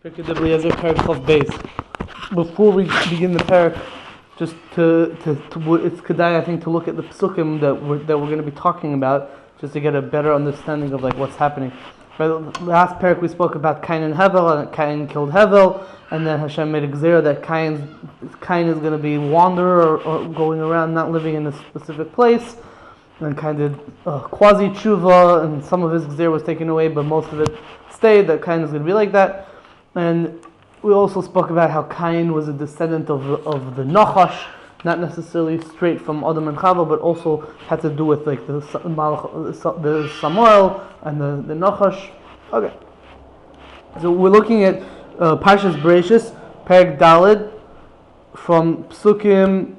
Before we begin the parak, just it's kedai, I think, to look at the psukim that we're going to be talking about, just to get a better understanding of like what's happening. Right, last parak we spoke about Kayin and Hevel, and Kayin killed Hevel, and then Hashem made a gzera that Kayin is going to be wanderer or going around, not living in a specific place, and kind of quasi tshuva, and some of his gzera was taken away, but most of it stayed. That Kayin is going to be like that. And we also spoke about how Kayin was a descendant of the Nachash, not necessarily straight from Adam and Chava, but also had to do with like the Samuel and the Nachash. Okay, so we're looking at Parshas Bereishis, Perek Daled, from Psukim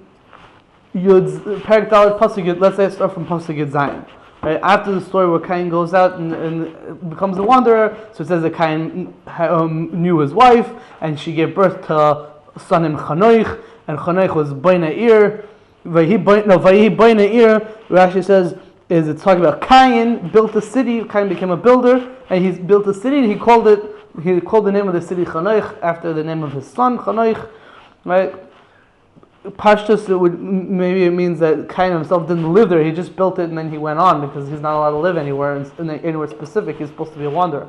Yud, Perek Daled Pasuk Yud. Let's say I start from Pasuk Yud Zayin. Right, after the story where Kayin goes out and becomes a wanderer, so it says that Kayin knew his wife, and she gave birth to a son named Chanoich, and Chanoich was Bnei. Vayi Bnei. Rashi says it's talking about Kayin built a city. Kayin became a builder, and he built a city, and he called the name of the city Chanoich after the name of his son Chanoich. Right. Pashtus, maybe it means that Kayin himself didn't live there. He just built it and then he went on because he's not allowed to live anywhere specific. He's supposed to be a wanderer.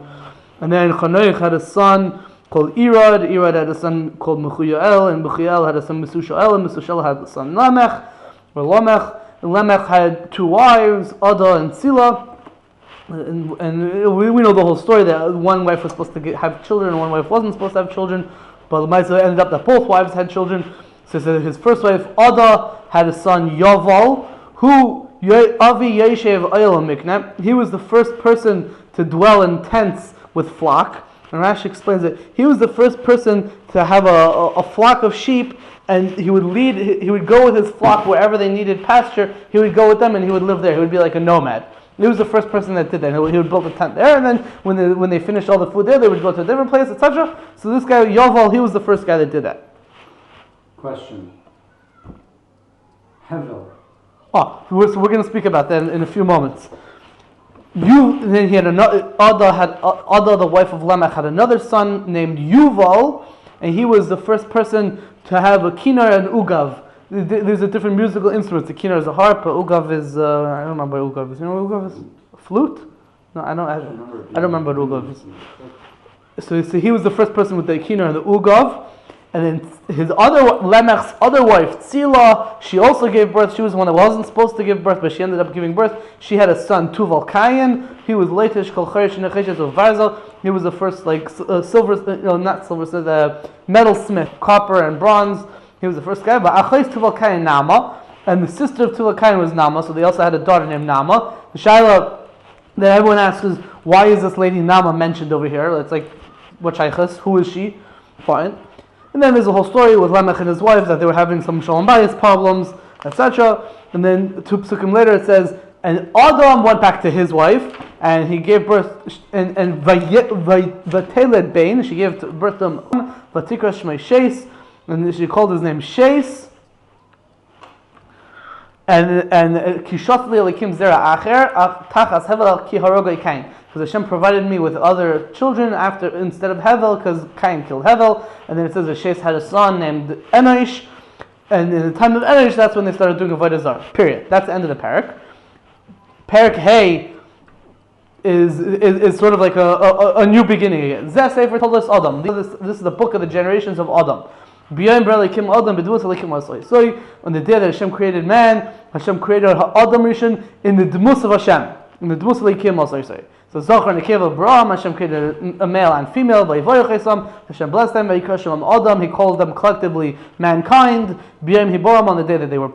And then Chanoich had a son called Irad. Irad had a son called Mechuyael, and Mechuyael had a son Mesushael, and Mesushael had a son Lamech. And Lamech had two wives, Ada and Sila. And we know the whole story that one wife was supposed to have children and one wife wasn't supposed to have children. But it ended up that both wives had children. So his first wife, Ada, had a son, Yaval, who, Avi Yeshev Ayel Mikne, he was the first person to dwell in tents with flock. And Rashi explains that he was the first person to have a flock of sheep, and he would go with his flock wherever they needed pasture. He would go with them and he would live there. He would be like a nomad. He was the first person that did that. He would build a tent there, and then when they finished all the food there, they would go to a different place, etc. So this guy, Yaval, he was the first guy that did that. Question. Hevel. So we're going to speak about that in a few moments. Then he had another. Ada, the wife of Lamech, had another son named Yuval, and he was the first person to have a kinar and ugav. There's a different musical instruments. The kinar is a harp. Ugav is I don't remember what ugav is. You know what ugav is? A flute? No, I don't remember what ugav is. So he was the first person with the kinar and the ugav. And then Lamech's other wife, Tzila, she also gave birth. She was the one that wasn't supposed to give birth, but she ended up giving birth. She had a son, Tubal-Cain. He was Leitish Kol Chayrish Necheshes of Varzel. He was the first metalsmith, copper and bronze. He was the first guy. But Achais Tubal-Cain Naamah, and the sister of Tubal-Cain was Naamah. So they also had a daughter named Naamah. The shaila that everyone asks is, why is this lady Naamah mentioned over here? It's like, what shaychus? Who is she? Fine. And then there's a whole story with Lamech and his wife that they were having some shalom bayis problems, etc. And then two psukim later it says, and Adam went back to his wife, and he gave birth, and Vateled Bain, she gave birth to him, Vatikra Shmei Sheis, and she called his name Sheis. And Kishat li Elokim Zera Acher, Tachas Hevel Ki Harogai Kain. Because Hashem provided me with other children instead of Hevel, because Kayin killed Hevel. And then it says that Sheis had a son named Enosh, and in the time of Enosh, that's when they started doing Avodah Zarah. Period. That's the end of the parak. Parak Hey is sort of like a new beginning again. Zeh Sefer told us Adam. This is the book of the generations of Adam. So on the day that Hashem created man, Hashem created Adam Rishon in the Dmus of Hashem, in the Dmus of Elokim also. So Zachar and Nekeva Braham, Hashem created a male and female. Hashem blessed them. Adam, He called them collectively mankind. B'yom Hiboram, on the day that they were.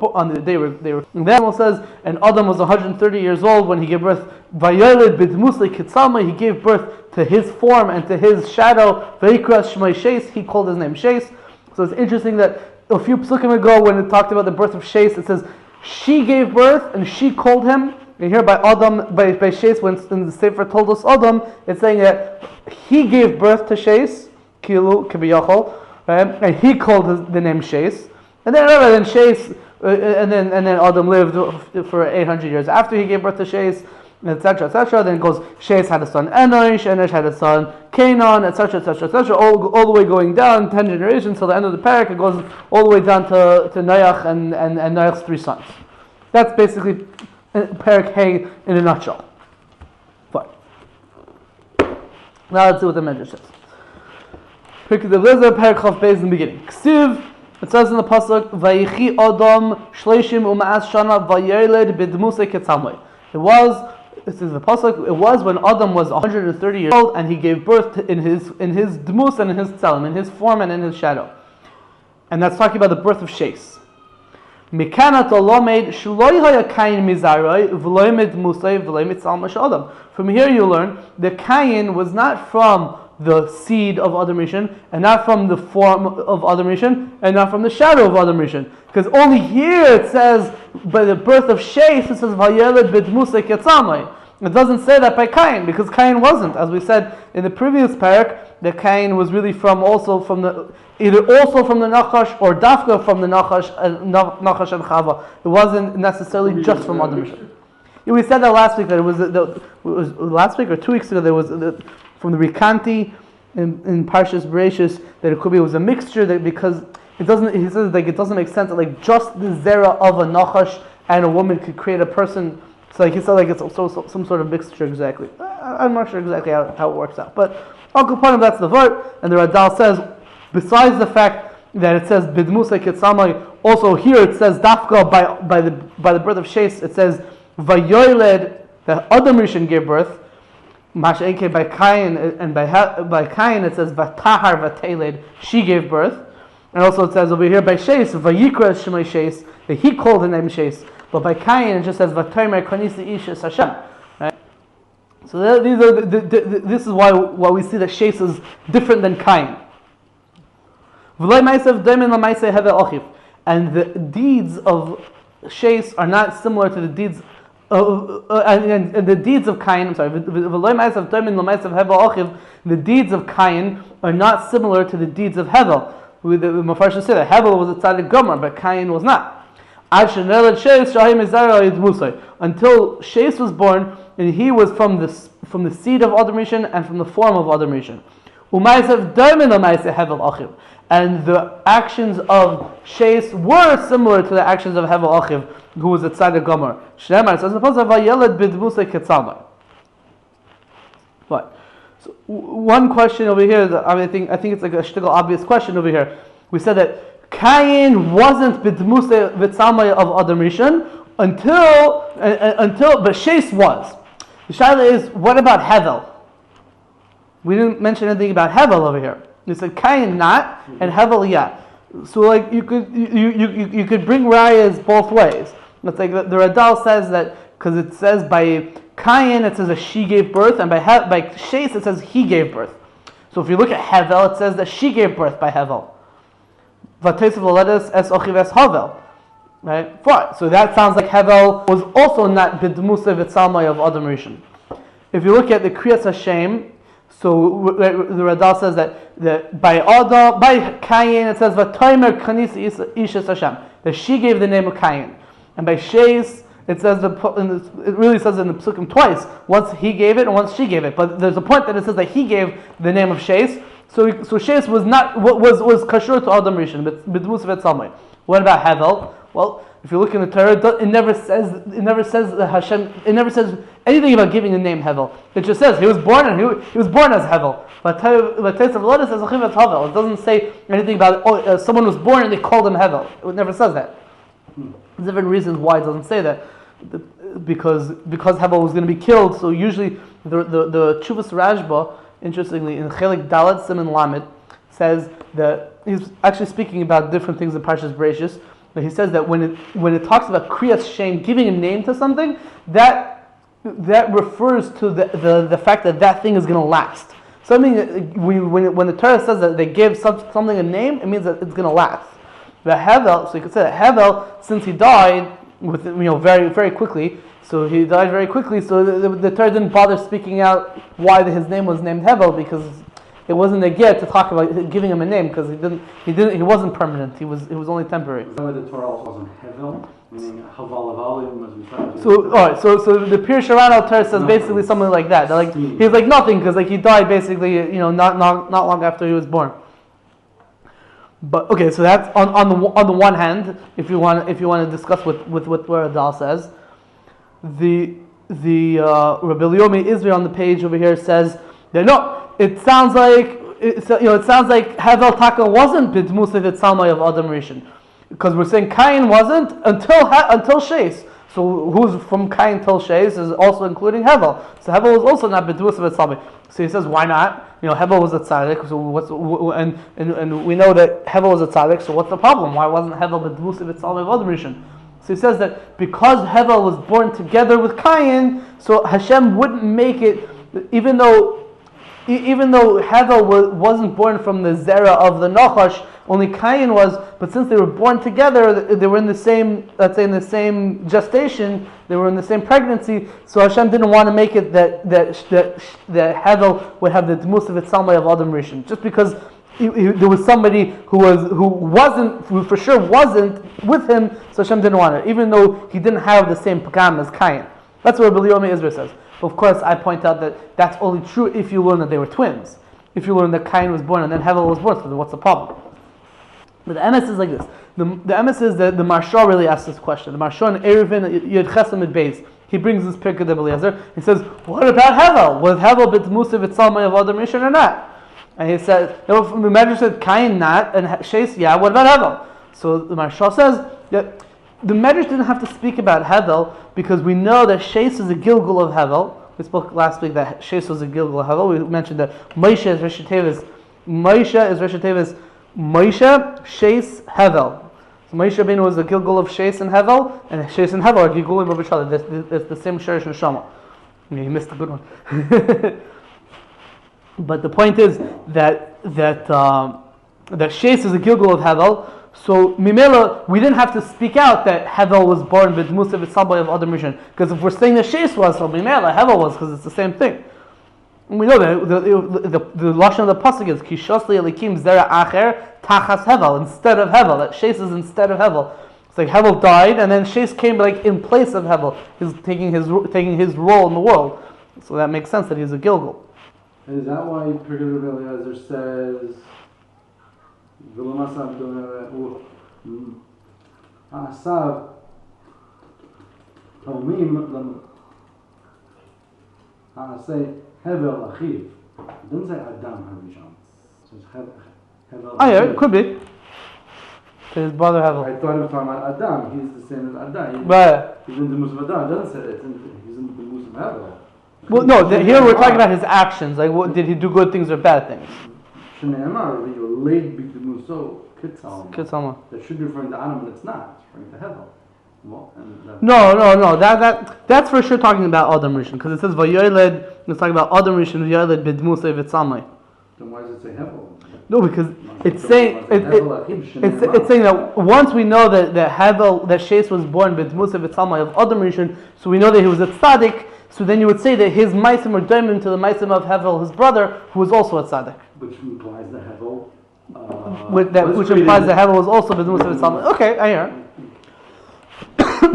And then it says, and Adam was 130 years old when he gave birth. Vayoled b'dmusli kitzalma, he gave birth to his form and to his shadow. Vayikras Shmei Sheis, he called his name Sheis. So it's interesting that a few psukim ago, when it talked about the birth of Sheis, it says she gave birth and she called him. And here by Adam, by Sheis, when in the Sefer told us Adam, it's saying that he gave birth to Sheis, Kilu Kibiyachol, and he called the name Sheis. And then Sheis, and then Adam lived for 800 years after he gave birth to Sheis. etc., etc. Then it goes, Sheis had a son Enosh, Enosh had a son Canaan, etc., etc., etc., all the way going down 10 generations till the end of the parak. It goes all the way down to Noach and Noach's 3 sons. That's basically parak Hay in a nutshell. Fine. Now let's see what the Medrash says. Parak Chav Beis in the beginning. Ksiv, it says in the pasuk, Vayichi Adam Shleishim U'Ma'as Shana Vayeled B'Dmusei Ketzamoi. This is the pasuk. It was when Adam was 130 years old, and he gave birth in his dmus and in his tzelem, in his form and in his shadow. And that's talking about the birth of Sheis. Mikanat Olomed Shloi Haya Kayin Mizaroi V'Loimed Musay V'Loimed Tzalma Adam. From here you learn that Kayin was not from the seed of Adam Rishon, and not from the form of Adam Rishon, and not from the shadow of Adam Rishon. Because only here it says, by the birth of Sheis, it says, Vayeled b'dmusei ketzamai. It doesn't say that by Kayin, because Kayin wasn't. As we said in the previous parak, that Kayin was really either also from the Nachash, or Dafka from the Nachash and Chava. It wasn't necessarily just from Adam Rishon. We said that last week, that it was last week or 2 weeks ago, there was from the Rikanti in Parshas Bereshis, that it was a mixture, that because it doesn't, he says like it doesn't make sense that like just the zera of a nachash and a woman could create a person. So like he said like it's also some sort of mixture exactly. I'm not sure exactly how it works out, but Al Kapanim, that's the word. And the Radal says, besides the fact that it says bidmusay ketsamai, also here it says dafka by the birth of Sheis, it says vayoyled, that Adam Rishon gave birth. Masha'enke by Kayin, and by Kayin it says Vatahar Vateled, she gave birth. And also it says over here by Sheis, Vayikra Shemay Sheis, that he called the name Sheis. But by Kayin it just says Vatomer Konisi Ishis Hashem. Right? So this is why we see that Sheis is different than Kayin. And the deeds of Sheis are not similar to the deeds and the deeds of Kayin, the deeds of Kayin are not similar to the deeds of Hevel. The Mepharshim say that Hevel was a tzaddik gomer, but Kayin was not. Until Sheis was born, and he was from the seed of Adam Rishon and from the form of Adam Rishon. And the actions of Sheis were similar to the actions of Hevel Achiv, who was a tzaddik gomer. Shneimar says, Right. So one question over here, I think it's like a shtickle obvious question over here. We said that Kayin wasn't b'dmusei v'tzalmai of Adam Rishon until but Sheis was. The shaila is, what about Hevel? We didn't mention anything about Hevel over here. We said Kayin not, and Hevel yeah. So like you could bring rayas both ways. It's like the Radal says that because it says by Kayin it says that she gave birth, and by Sheis it says he gave birth. So if you look at Hevel, it says that she gave birth by Hevel. Right? Fine. So that sounds like Hevel was also not b'dmusei v'tzalmai of Adam Rishon. If you look at the Kriyas Hashem, so the Radal says that by Kayin it says Vatomer Kanis Ishis Hashem, that she gave the name of Kayin, and by Sheis it says it really says in the Psukim twice. Once he gave it and once she gave it. But there's a point that it says that he gave the name of Sheis. So Sheis was not was kashur to Adam Rishon, but b'dmus v'tzalmai. What about Hevel? Well, if you look in the Torah, it never says that Hashem. It never says anything about giving the name Hevel. It just says he was born and he was born as Hevel. But it doesn't say anything about someone was born and they called him Hevel. It never says that. There's different reasons why it doesn't say that. Because Hevel was going to be killed. So usually the Chuvas Rashba, interestingly, in Chelik Dalet Siman Lamed, says that he's actually speaking about different things in Parshas Bereshis. But he says that when it talks about Kriyas Shem, giving a name to something, that refers to the fact that thing is going to last. Something when the Torah says that they give something a name, it means that it's going to last. The Hevel, so you could say that Hevel, since he died very very quickly, so he died very quickly. So the Torah didn't bother speaking out why his name was named Hevel, because it wasn't a get to talk about giving him a name, because he wasn't permanent. He was only temporary. So the Torah also wasn't Hevel. Meaning Hevel must be starting. So alright, so the Pirush Haran al Torah says basically something like that. They're like he's like nothing because like he died basically, not long after he was born. But okay, so that's on the one hand, if you want to discuss with what Adal says, the Rabbi Yomi Israel on the page over here says that no, it sounds like Hevel Taka wasn't b'dmusei v'tzalmai of Adam Rishon, because we're saying Kayin wasn't until Sheis. So who's from Kayin till Sheis is also including Hevel. So Hevel was also not b'dmusei v'tzalmai. So he says, why not? Hevel was a tzaddik. So and we know that Hevel was a tzaddik. So what's the problem? Why wasn't Hevel b'dmusei v'tzalmai of Adam Rishon? So he says that because Hevel was born together with Kayin, so Hashem wouldn't make it, even though Hevel wasn't born from the zera of the Nachash, only Kayin was, but since they were born together, they were in the same, let's say in the same gestation, they were in the same pregnancy, so Hashem didn't want to make it that Hevel would have the Dmus of Itzalmai of Adam Rishon, just because there was somebody who for sure wasn't with him, so Hashem didn't want it, even though he didn't have the same pagam as Kayin. That's what Rabbi Yomi Israel says. But of course, I point out that that's only true if you learn that they were twins. If you learn that Kayin was born and then Hevel was born, so what's the problem? But the MS is like this. The MS is that the Marsha really asks this question. The Marsha in Eruvin Yud Chesam at Beis, he brings this Pirkei Eliezer. He says, what about Hevel? Was Hevel b'dmusei v'tzalmai of Adam Rishon or not? And he says, the Medrash said Kayin not, and Sheis yeah. What about Hevel? So the Marsha says that the Medrash didn't have to speak about Hevel because we know that Sheis is a Gilgul of Hevel. We spoke last week that Sheis was a Gilgul of Hevel. We mentioned that Moshe is Rosh Teves. Moshe, Sheis, Hevel. So Moshe Rabbeinu was a Gilgul of Sheis and Hevel, and Sheis and Hevel are Gilgulim of each other. It's the same Sherish Neshama. You missed a good one. But the point is that Sheis is a Gilgul of Hevel. So Mimela, we didn't have to speak out that Hevel was born with Musa v'Tzalmai of Adam Rishon, because if we're saying that Sheis was, so Mimela, Hevel was, because it's the same thing. And we know that the lashon of the pasuk is Kishosli Elikim Zera Acher Tachas Hevel, instead of Hevel. That Sheis is instead of Hevel. It's like Hevel died, and then Sheis came like in place of Hevel. He's taking his role in the world. So that makes sense that he's a Gilgul. Is that why Pirkei Eliezer says? Hevel Achiv. It doesn't say Adam Harishon. It says Hevel. Oh yeah, it could be. His brother Hevel. I thought he was talking about Adam. He's the same as Adam. Right. He's in the Muslim Adam. It doesn't say it. He's in the Muslim Hevel. Well, no. Here we're talking about his actions. Like, what, did he do good things or bad things? Shneimar, you're laid big muso Kitzalma. That should be referring to Adam, but it's not. It's referring to Hevel. No. That's for sure talking about Adam Rishon, because it says Vayoyled. It's talking about Adam Rishon Vayoyled b'dmusei v'tzalmai. Then why does it say Hevel? No, because it's saying it's saying that once we know that Hevel, that Sheis was born b'dmusei v'tzalmai of Adam Rishon, so we know that he was a tzaddik. So then you would say that his maisim were doimim to the maisim of Hevel, his brother, who was also a tzaddik. Which implies that Hevel. Which implies that Hevel was also b'dmusei v'tzalmai. Okay, I hear.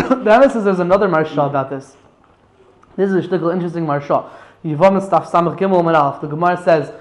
The Amos says there's another marsha about this. This is a shtickle interesting marsha. Yevamim Staf Samach Gimel Amud Aleph. The Gemara says,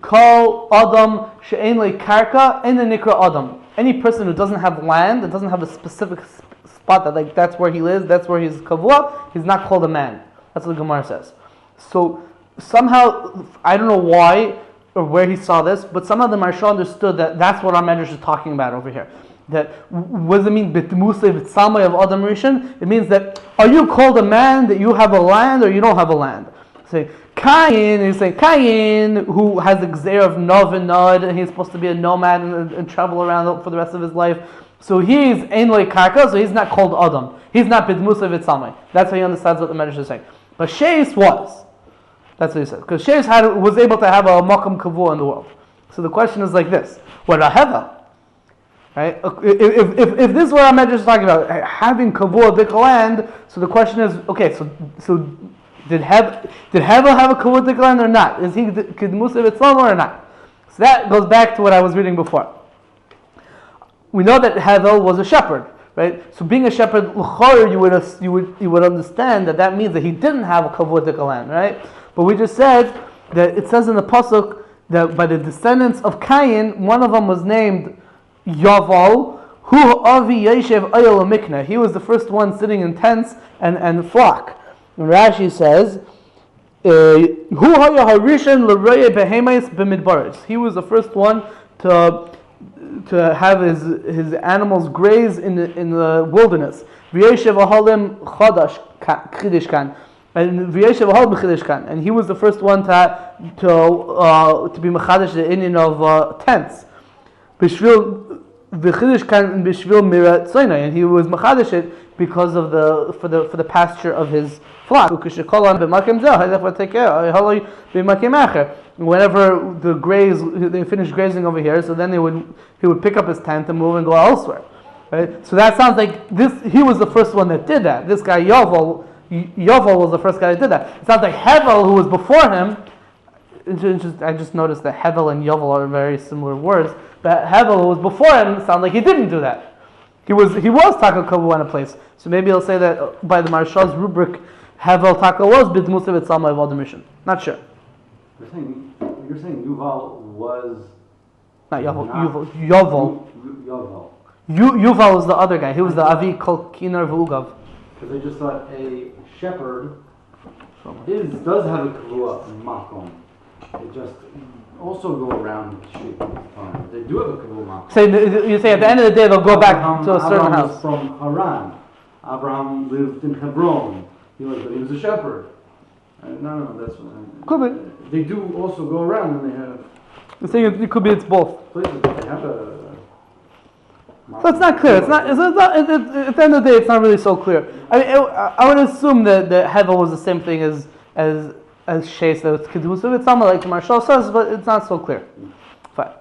"Kol Adam she'ein le karka ein nikra Adam." Any person who doesn't have land, that doesn't have a specific spot that like that's where he lives, that's where he's kavua, he's not called a man. That's what the Gemara says. So somehow, I don't know why or where he saw this, but somehow the marsha understood that that's what our Medrash is talking about over here. That what does it mean? B'dmusei v'tzalmai of Adam Rishon. It means that are you called a man that you have a land or you don't have a land? Say Kayin is saying Kayin who has the gzeir of nov and nod, and he's supposed to be a nomad and travel around for the rest of his life. So he's ein lo karka, so he's not called Adam. He's not b'dmusei v'tzalmai. That's how he understands what the Medrash is saying. But Sheis was. That's what he says. Because Sheis was able to have a makam kavua in the world. So the question is like this: what a Hevel? Right? If this is what our Medrash is talking about, having kavua dik land, so the question is, okay, so did Hevel have a kavua dik land or not? Is he kidmusei v'tzalmai or not? So that goes back to what I was reading before. We know that Hevel was a shepherd. right? So being a shepherd, l'chor, you would understand that means that he didn't have a kavudik land, right? But we just said that it says in the pasuk that by the descendants of Kayin, one of them was named Yaval, who avi yeshev ayel mikna. He was the first one sitting in tents and flock. And Rashi says, "Hu haya harishan l'roye behemais b'midbaros." He was the first one to have his animals graze in the wilderness. V'yeshev ahalim chadash chidish kan. And and he was the first one to be mechadish the Indian of tents. Bishvil v'chidish kan bishvil mirat tzayna, and he was mechadish it because of for the pasture of his flock. Whenever they finished grazing over here, so then he would pick up his tent and move and go elsewhere. Right? So that sounds like this. He was the first one that did that. This guy Yovel was the first guy that did that. It sounds like Hevel, who was before him. I just noticed that Hevel and Yovel are very similar words. But Hevel, who was before him, sounds like he didn't do that. He was Taka Kavu in a place. So maybe he'll say that by the Marshal's rubric, Hevel Taka was Bidmusav et Salma of the mission. Not sure. You're saying Yuval was not Yovel. Yovel. Yuval was the other guy. He was the Avi Kol Kinar V'Ugav. Because they just thought a shepherd does have a kavua makom. They just also go around sheep all the time. They do have a kavua makom. So you say at the end of the day they'll go back to a certain Abraham house. Was from Haran. Abraham lived in Hebron. He was a shepherd. No, that's what could be. They do also go around and they have. You're saying it could be it's both. Places they have a. So it's not clear. At the end of the day, it's not really so clear. I mean, I would assume that Hevel was the same thing as Sheis, that was Kedusa. It's something like the Marshal says, but it's not so clear. Fine.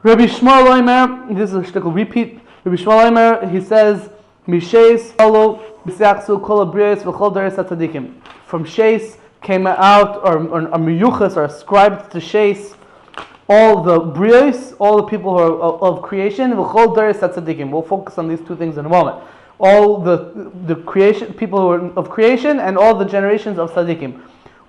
Rabbi Shmuel Omer, this is a shtickle repeat. Rabbi Shmuel Omer, he says, Misheis alo b'siachsu kol abrios v'chol daris hatzadikim. From Sheis came out, or miyuchas, or ascribed to Sheis, all the brios, all the people who are of creation, v'chol daris hatzadikim. We'll focus on these two things in a moment. All the creation, people who are of creation, and all the generations of tzadikim.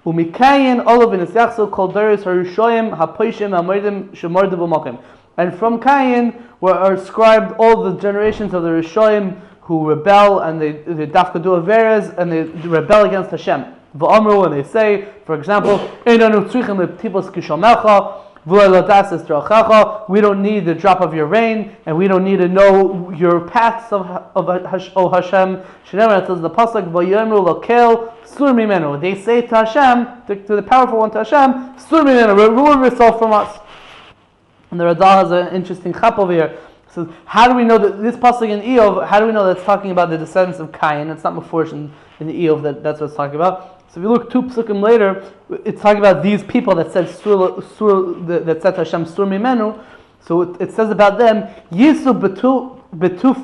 Umikayin olav v'nesiachsu kol daris harushoyim hapoishim hamodim shemordu b'mokim. And from Kayin were ascribed all the generations of the Rishoyim who rebel and they dafka do averes and they rebel against Hashem. V'amru, and they say, for example, Einanu tzrichim leptibos kishomecha v'lo ladas esdrachecha. We don't need the drop of your rain, and we don't need to know your paths of Hashem. Shneimar, it says the pasuk v'yomru lokel sur mimenu. They say to Hashem, to the powerful one, to Hashem, sur mimenu, remove yourself from us. And the Radal has an interesting chap over here. So how do we know that this pasuk in Eov, how do we know that it's talking about the descendants of Kayin? It's not Mefurish in the Eov that's what it's talking about. So if you look two psukim later, it's talking about these people that said that said to Hashem sur mimenu. So it says about them, Yisu betuf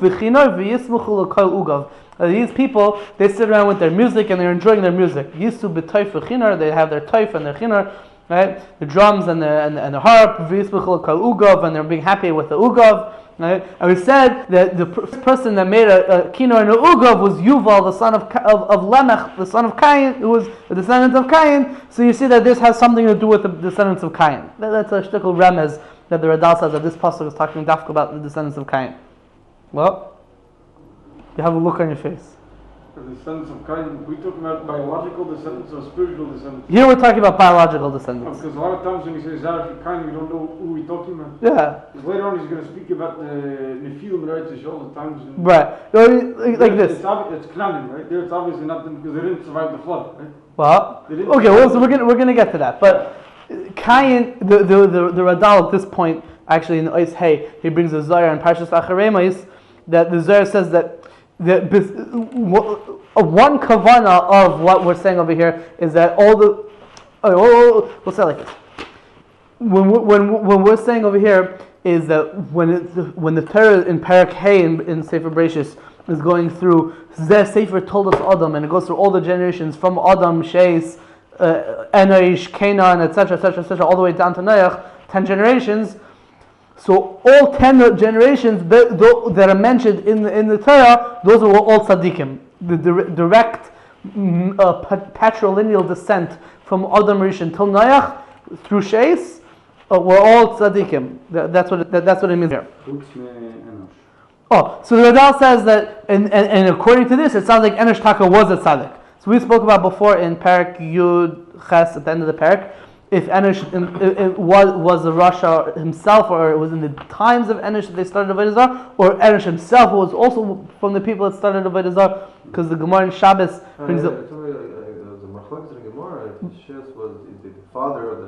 v'chinor v'yismuchu l'kol ugav. These people, they sit around with their music and they're enjoying their music. Yisu b'toif v'chinor, they have their toif and their chinor. Right? The drums and the harp, and they're being happy with the ugav. Right? And we said that the person that made a kinor and a ugav was Yuval, the son of Lemech, the son of Kayin, who was the descendant of Kayin. So you see that this has something to do with the descendants of Kayin. That's a shtickle remez that the Radal says that this pasuk is talking dafka about the descendants of Kayin. Well, you have a look on your face. The descendants of Kayin, we talking about biological descendants or spiritual descendants? Here we're talking about biological descendants. Because a lot of times when he says Kayin, we don't know who we're talking about. Yeah. Because later on he's going to speak about the Nefillim, right? All the times. Right. Like this. It's Knanim, right? There it's obviously not them because they didn't survive the flood, right? Well, okay. Well, so we're gonna get to that. But Kayin, the Radal at this point, actually in Ois Hey, he brings a Zohar in Parshas Acharemais that the Zohar says that one kavana of what we're saying over here is that all the we'll say it like this. When we're saying over here is that when the Torah in Parak Hey in Sefer Bereshis is going through Zeh Sefer told us Adam, and it goes through all the generations from Adam, Sheis, Enosh, Canaan, etc., all the way down to Noach, 10 generations. So all 10 generations that are mentioned in the Torah, those were all tzaddikim. The direct patrilineal descent from Adam Rishon till Noach through Sheis were all tzaddikim. That's what it means here. Oh, so the Radal says that, and according to this, it sounds like Enosh Taka was a tzaddik. So we spoke about before in Parak Yud Ches at the end of the Parak, if Enosh it was the Rasha himself, or it was in the times of Enosh that they started Avodah Zarah, or Enosh himself was also from the people that started Avodah Zarah, because the Gemara in Shabbos brings up. The Machlokes in the Gemara, Sheis was the father of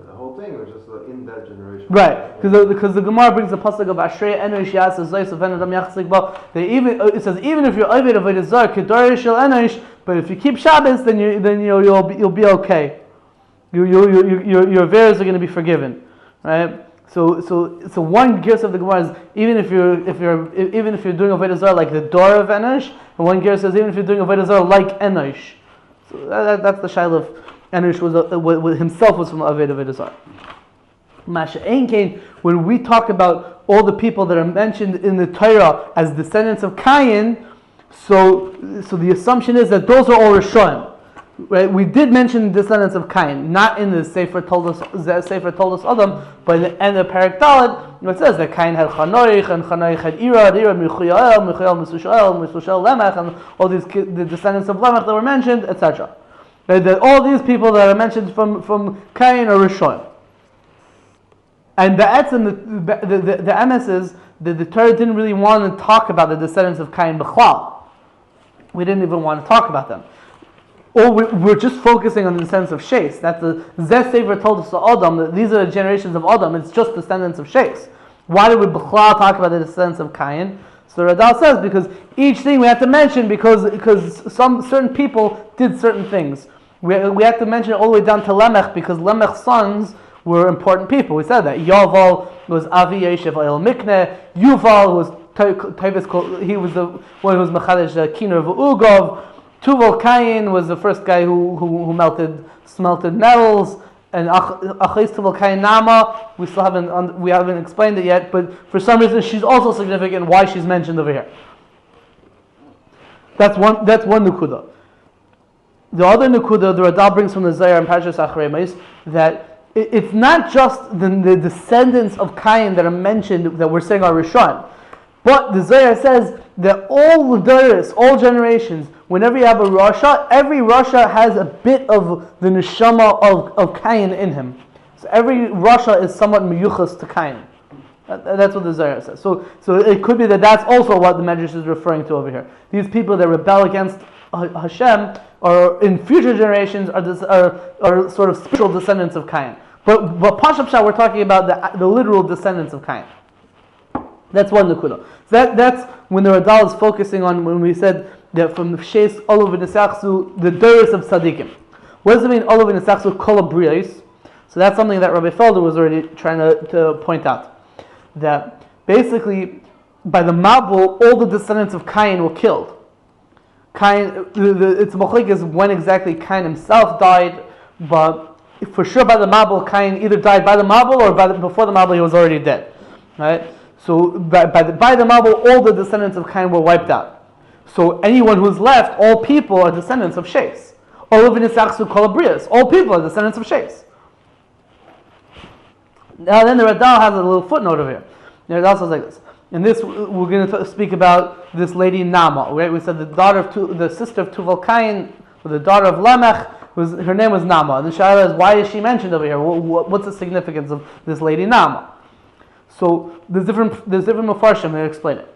the whole thing, or just in that generation. Right, because the Gemara brings the pasuk of Ashrei Enosh Yas Zois of Adam Yachzik Ba. It says even if you're Ovid Avodah Zarah Kedar Shel Enosh, but if you keep Shabbos, then you'll be okay. Your averos are going to be forgiven, right? So one gift of the Gemara is even if you're doing avodah zarah like the door of Enosh, and one gift says even if you're doing avodah zarah like Enosh. So that's the shaila of Enosh was himself was from avodah zarah. Masha Ein, when we talk about all the people that are mentioned in the Torah as descendants of Kayin, so the assumption is that those are all Rishonim. Right, we did mention the descendants of Kayin, not in the Sefer Toldos Adam, but in the end of Parak Dalet, it says that Kayin had Chanoich, and Chanoich had Ira Michuyael, Mesushael Lemech, and all these the descendants of Lemech that were mentioned, etc. Right, that all these people that are mentioned from Kayin are Rishon. And the MS is that the Torah didn't really want to talk about the descendants of Kayin B'chlal. We didn't even want to talk about them. Or we're just focusing on the descendants of Sheis. That's the Zeh Sefer told us to Adam that these are the generations of Adam. It's just descendants of Sheis. Why did we B'chlal talk about the descendants of Kayin? So Radal says because each thing we have to mention because some certain people did certain things. We have to mention it all the way down to Lemech because Lemech's sons were important people. We said that Yaval was Avi Yeshev El Mikne. Yuval was Teves. He was the one who was Mechadesh Kiner V'Ugov. Tubal-Cain was the first guy who smelted metals, and Achis Tubal-Cain Naamah we haven't explained it yet, but for some reason she's also significant. Why she's mentioned over here? That's one nukuda. The other nukuda the Radal brings from the Zayar and Parshas Acharei Mos that it's not just the descendants of Kayin that are mentioned that we're saying are Rishon, but the Zayar says that all the Doros, all generations, whenever you have a Rasha, every Rasha has a bit of the neshama of Kayin in him. So every Rasha is somewhat miyuchas to Kayin. That's what the Zohar says. So it could be that that's also what the Medrash is referring to over here. These people that rebel against Hashem, or in future generations, are sort of spiritual descendants of Kayin. But Pashup Shah, we're talking about the literal descendants of Kayin. That's one nukuda. That's when the Radal is focusing on when we said that from the Sheis Olav v'Nesachsu, the Doros of Tzadikim. What does it mean Olav v'Nesachsu Kol Brios? So that's something that Rabbi Felder was already trying to point out. That basically by the Mabul all the descendants of Kayin were killed. Kayin, it's Machlik is when exactly Kayin himself died, but for sure by the Mabul Kayin either died by the Mabul or before the Mabul he was already dead. Right? So by the Mabul, all the descendants of Kayin were wiped out. So anyone who's left, all people are descendants of Sheis. All people are descendants of Sheis. Now then the Radal has a little footnote over here. The Radal says like this. And this we're going to speak about this lady Naamah. Right? We said the sister of Tubal-Cain, or the daughter of Lamech, her name was Naamah. The Shaila is why is she mentioned over here? What's the significance of this lady Naamah? So there's different Mefarshim that explain it.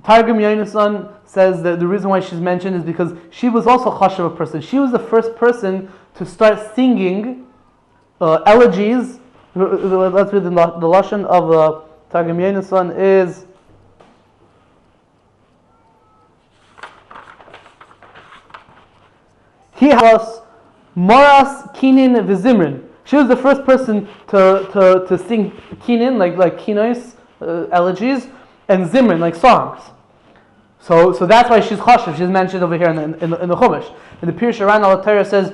Targum Yonason says that the reason why she's mentioned is because she was also a chashuv person. She was the first person to start singing elegies. Let's read the lashon of Targum Yonason is he has moras kinin v'zimrin. She was the first person to sing kinin, like kinos, elegies, and zimrin, like songs. So that's why she's chashuv. She's mentioned over here in the Chumash. And the Pirush Aran al Torah says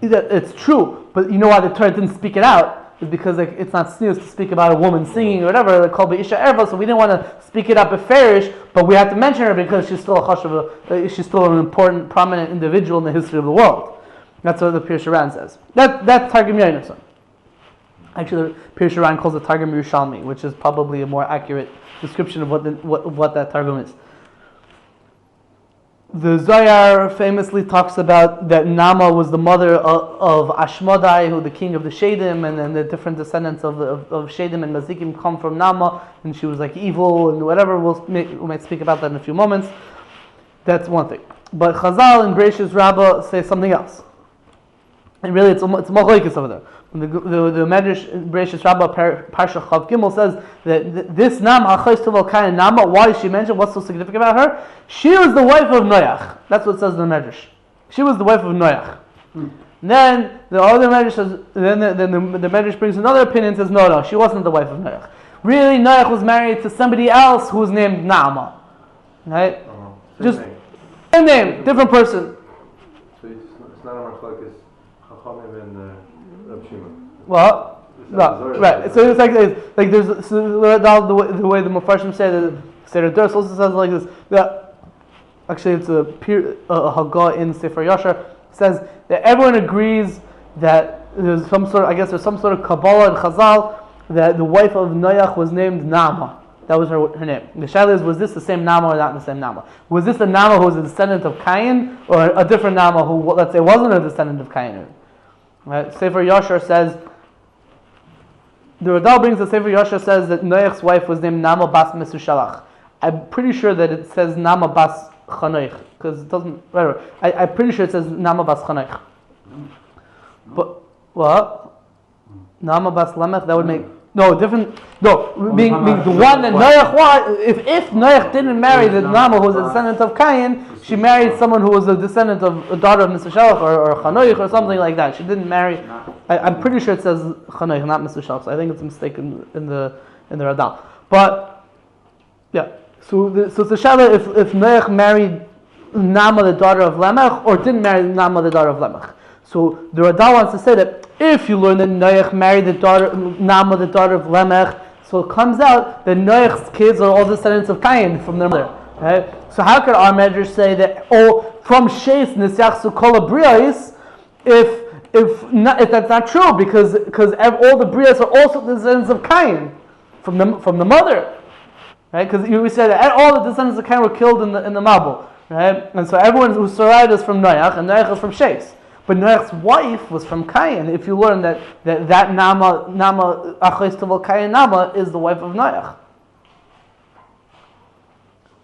that it's true, but you know why the Torah didn't speak it out? is because like it's not snooze to speak about a woman singing or whatever, like called Isha Erva, so we didn't want to speak it up beferish, but we had to mention her because she's still a chashuv, she's still an important, prominent individual in the history of the world. That's what the Pirush Haran says. That's Targum Yonason. Actually, the Pirush Haran calls it Targum Yerushalmi, which is probably a more accurate description of what that Targum is. The Zohar famously talks about that Naamah was the mother of Ashmodai, who the king of the Shedim, and then the different descendants of Shedim and Mazikim come from Naamah, and she was like evil and whatever. We might speak about that in a few moments. That's one thing. But Chazal and Bereishis Rabbah say something else. And really, it's machlokes over there. The Medrash Bereishis Rabbah Parsha Chav Gimel says that this Naamah, Tubal-Cain Naamah, why is she mentioned? What's so significant about her? She was the wife of Noach. That's what it says in the Medrash. She was the wife of Noach. Then the other Medrash says, then the Medrash brings another opinion and says, no, she wasn't the wife of Noach. Really, Noach was married to somebody else who was named Naamah. Right? Just same name, different person. So it's not a machlokes Chachamim and Reb Shimon. Well, no, right. So it's like there's the way the Mefarshim say that Seder Durs also says like this. That actually it's a Haggah in Sefer Yashar says that everyone agrees that there's some sort of Kabbalah and Chazal that the wife of Noach was named Naamah. That was her name. The shaila is, was this the same Naamah or not the same Naamah? Was this the Naamah who was a descendant of Kayin, or a different Naamah who, let's say, wasn't a descendant of Kayin? Right? Sefer Yashar says, the Radal brings the Sefer Yashar says that Noach's wife was named Naamah bas Mesushalach. I'm pretty sure that it says Naamah bas Chanoich, because it doesn't, whatever. I'm pretty sure it says Naamah bas Chanoich. But, what? Naamah bas Lamech, that would make... No, different. No, being the one that Noach was. If Noach didn't marry the Naamah, who was a descendant of Kayin, she married someone who was a descendant of a daughter of Mr. Shalach or Chanoich or something like that. She didn't marry. I'm pretty sure it says Chanoich, not Mr. Shalach. So I think it's a mistake in the Radal. But yeah, so it's a shaila if Noach married Naamah, the daughter of Lamech, or didn't marry Naamah, the daughter of Lamech. So the Radal wants to say that if you learn that Noach married Naamah, the daughter of Lamech, so it comes out that Noach's kids are all descendants of Kayin from their mother. Right? So how could our Medrash say that from Sheis Nisyachsu Kol HaBrios if that's not true, because all the Brios are also descendants of Kayin from the mother, right? Because we said that all the descendants of Kayin were killed in the Mabul, right? And so everyone who survived is from Noach, and Noach is from Sheis. But Noach's wife was from Kayin. If you learn that Naamah Achos Tubal-Cain Naamah is the wife of Noach.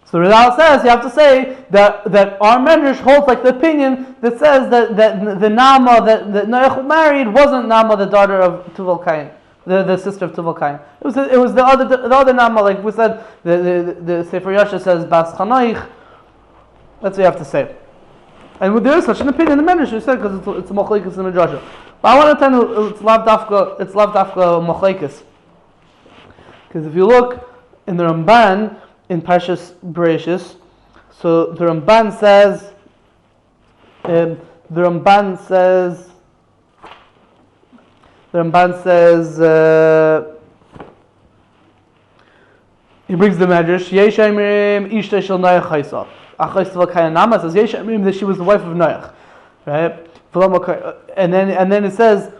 So Rizal says you have to say that our Medrash holds like the opinion that says that the Naamah that Noach married wasn't Naamah, the daughter of Tubal-Cain, the sister of Tubal-Cain. It was the other Naamah, like we said. The Sefer Yashar says Bas Chanoich. That's what you have to say. And there is such an opinion in the Medrash, we said, because it's a machlokes in the Joshua. But I want to tell you, it's lav dafka machlokes. Because if you look in the Ramban in Parshas Bereishis, so the Ramban says, he brings the Medrash, Yeshayim Ishtar shel Noach Chaisa. Achos Tubal-Cain Naamah says Yeshayim that she was the wife of Noach, right? And then it says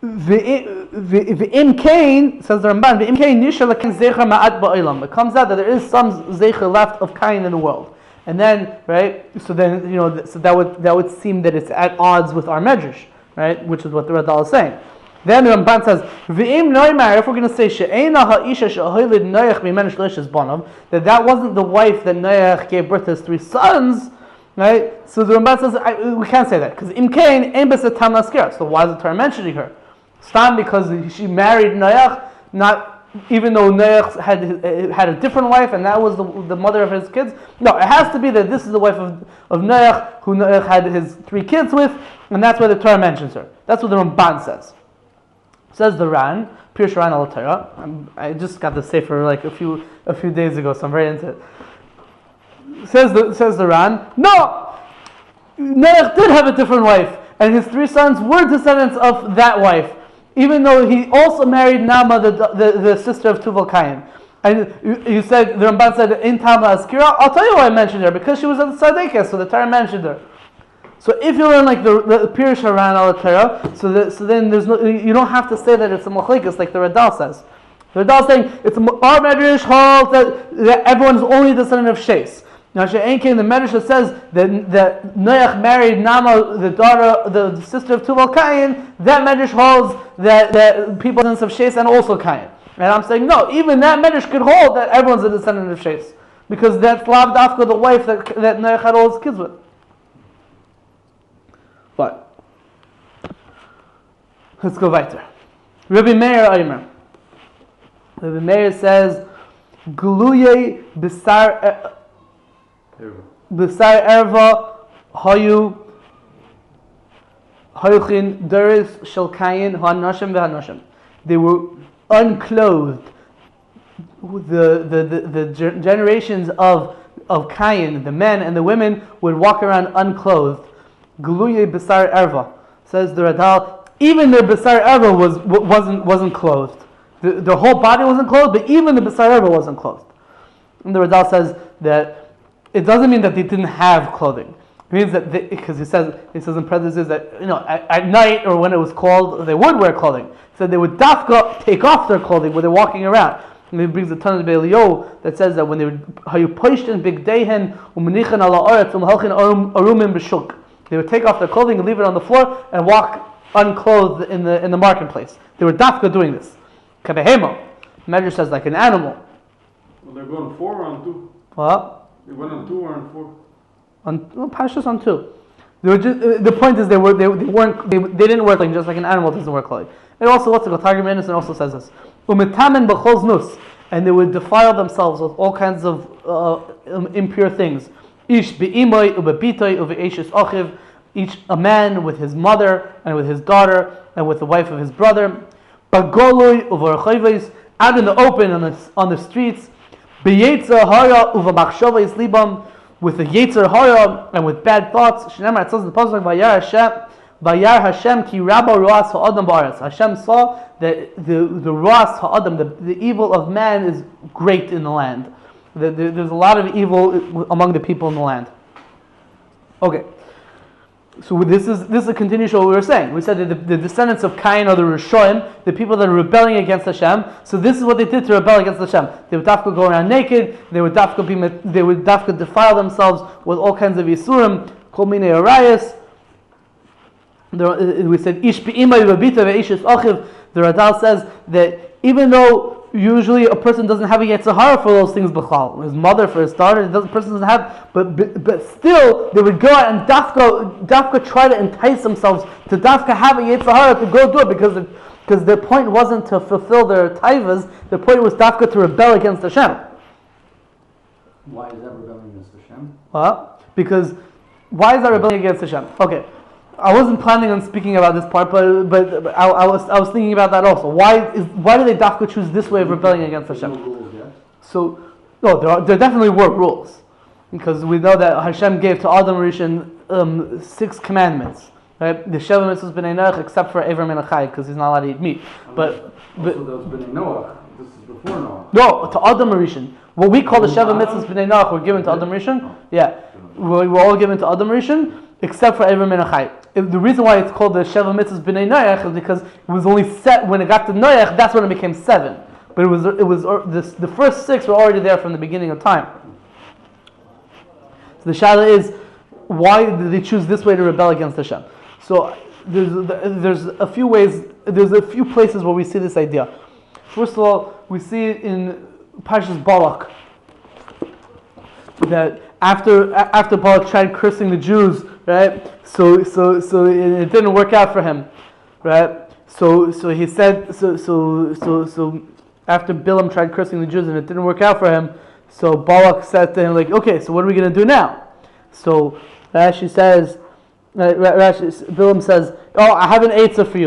V'im Kain, says the Ramban, V'im Kain Nisha Lakin Zecher Ma'at Ba'olam. It comes out that there is some Zecher left of Kain in the world. And then, right, so that would seem that it's at odds with our Medrash, right? Which is what the Radal is saying. Then the Ramban says, "V'im noimar." If we're going to say she'ena ha'isha she'oilid Noach mimenu shleishes banav, that wasn't the wife that Noach gave birth to his 3 sons, right? So the Ramban says we can't say that because imkain ein besatam laskir. So why is the Torah mentioning her? Stam because she married Noach, not even though Noach had a different wife and that was the mother of his kids. No, it has to be that this is the wife of Noach, who Noach had his 3 kids with, and that's why the Torah mentions her. That's what the Ramban says. Says the Ran, Pirush Ran al Torah. I just got the sefer like a few days ago, so I'm very into it. Says the Ran, no, Noach did have a different wife, and his 3 sons were descendants of that wife. even though he also married Naamah, the sister of Tubal-Cain. And you said, the Ramban said, in Tamla Askira, I'll tell you why I mentioned her, because she was at the Tzadikah, so the Torah mentioned her. So if you learn like the Pirush around al Torah, so then there's no, you don't have to say that it's a machlekes like the Radal says. The Radal is saying it's our Medrash holds that everyone is only a descendant of Sheis. Now She'enkin, the Medrash says that Noach married Naamah, the sister of Tubal-Cain. That Medrash holds that people are descendants of Sheis and also Kayin. And I'm saying no, even that Medrash could hold that everyone's a descendant of Sheis, because that's Lav Dafka, the wife that Noach had all his kids with. But let's go weiter. Rabbi Meir Aymer. Rabbi Meir says, "Gluye b'sar erva hayu hayuchin deris shel Kayin ha'anashim v'hanashim." They were unclothed. The generations of Kayin, the men and the women, would walk around unclothed. Gluye b'sar erva, says the Radal. Even their b'sar erva wasn't clothed. Their whole body wasn't clothed, but even the b'sar erva wasn't clothed. And the Radal says that it doesn't mean that they didn't have clothing. It means that because he says in parentheses that at night or when it was cold they would wear clothing. So they would take off their clothing when they're walking around. And he brings a ton of Be'elio that says that when they would they would take off their clothing and leave it on the floor and walk unclothed in the marketplace. They were dafka doing this. Kabehema. Medrash says like an animal. Well, they're going 4 or on 2? What? They went on 2 or on 4? Pashas on 2. They were just, the point is they didn't wear clothing just like an animal doesn't wear clothing. And also what's the Targum Enes also says this. And they would defile themselves with all kinds of impure things. Each a man with his mother and with his daughter and with the wife of his brother. Out in the open on the streets. With the Yetzer Hara and with bad thoughts. It says in the Pasuk, Vayar Hashem ki Rabba Ruas HaAdam Ba'aretz. Hashem saw that the Ruas HaAdam, the evil of man, is great in the land. There's a lot of evil among the people in the land. Okay, so this is a continuation of what we were saying. We said that the descendants of Kayin are the Rishonim, the people that are rebelling against Hashem. So this is what they did to rebel against Hashem. They would dafka go around naked. They would dafka defile themselves with all kinds of yisurim, kol minei arayos. We said ish be'imay v'bita ve'ishes achiv. The Radal says that even though usually a person doesn't have a Yetzer Hara for those things b'chal, his mother, for his daughter, the person doesn't have, but still they would go out and dafka try to entice themselves to dafka have a Yetzer Hara to go do it, because their point wasn't to fulfill their taivas, their point was dafka to rebel against Hashem. Why is that rebelling against Hashem? Because why is that rebelling against Hashem? Okay. I wasn't planning on speaking about this part, but I was thinking about that also. Why do they dafka choose this way of rebelling against Hashem? No rules yet. So, no, there definitely were rules, because we know that Hashem gave to Adam Rishon 6 commandments, right? The Sheva mitzvahs Bnei Noach, except for Ever min Achai, because he's not allowed to eat meat. But also those Bnei Noach. This is before Noach. No, to Adam Rishon. What we call the Sheva mitzvahs Bnei Noach were given to Adam Rishon. Yeah, we were all given to Adam Rishon, except for Ever min Achai. The reason why it's called the Sheva Mitzvahs Bnei Noach is because it was only set when it got to Noach. That's when it became 7. But the first 6 were already there from the beginning of time. So the Shaila is, why did they choose this way to rebel against Hashem? So there's a few ways. There's a few places where we see this idea. First of all, we see it in Parshas Balak that after Balak tried cursing the Jews, right? So it didn't work out for him, right? So he said so after Bilam tried cursing the Jews and it didn't work out for him, so Balak said to him like, okay, so what are we going to do now? So Bilam says, oh, I have an eitzah for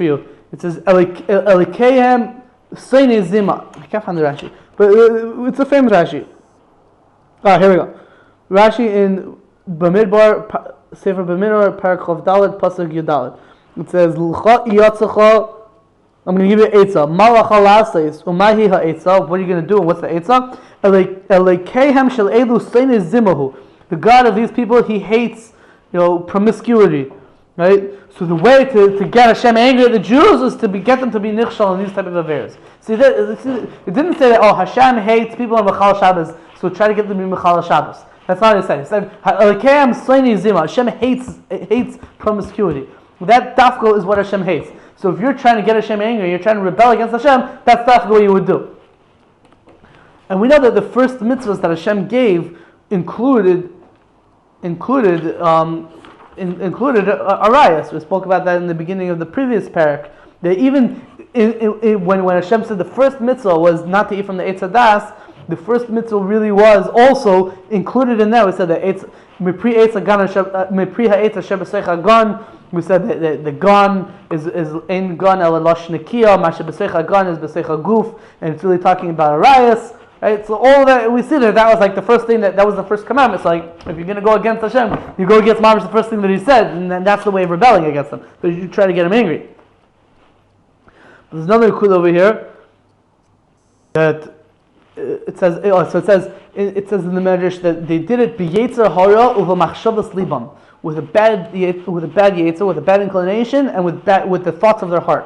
you. It says Elikehem Seine Zima. I can't find the Rashi, but it's a famous Rashi. Here we go. Rashi in Bamidbar Sefer B'Minor, Parak Chav Dalet, Pasuk Yudalet. It says, L'cha iyatzecha, I'm going to give you an Eitzah. Malach ha'lasais, umahi ha'Eitzah. What are you going to do and what's the Eitzah? Elekehem shel elu seine zimahu. The God of these people, He hates, promiscuity. Right? So the way to get Hashem angry at the Jews is to get them to be nichshal in these type of affairs. See, it didn't say that, Hashem hates people on Mechal Shabbos, so try to get them to be Mechal Shabbos. That's not what it said. It said, Elekehem seine zimah. Hashem hates promiscuity. That dafko is what Hashem hates. So if you're trying to get Hashem angry, you're trying to rebel against Hashem, that's dafko what you would do. And we know that the first mitzvahs that Hashem gave included arayas. We spoke about that in the beginning of the previous parak. That even when Hashem said the first mitzvah was not to eat from the Eitz Hadas, the first mitzvah really was also included in that. We said that mipri ha'etz shebeseicha gan. We said that the gan is ein gan el losh nekiya. Mashe beseicha gan is beseicha guf, and it's really talking about arayas. Right? So all that we see there, that was like the first thing that was the first commandment. It's like if you're going to go against Hashem, you go against Mamash, the first thing that He said, and then that's the way of rebelling against Him. So you try to get Him angry. There's another kul over here that it says. It says in the Medrash that they did it b'yetzer hara uva machshavas libam, with a bad yetzer, with a bad inclination, and with the thoughts of their heart.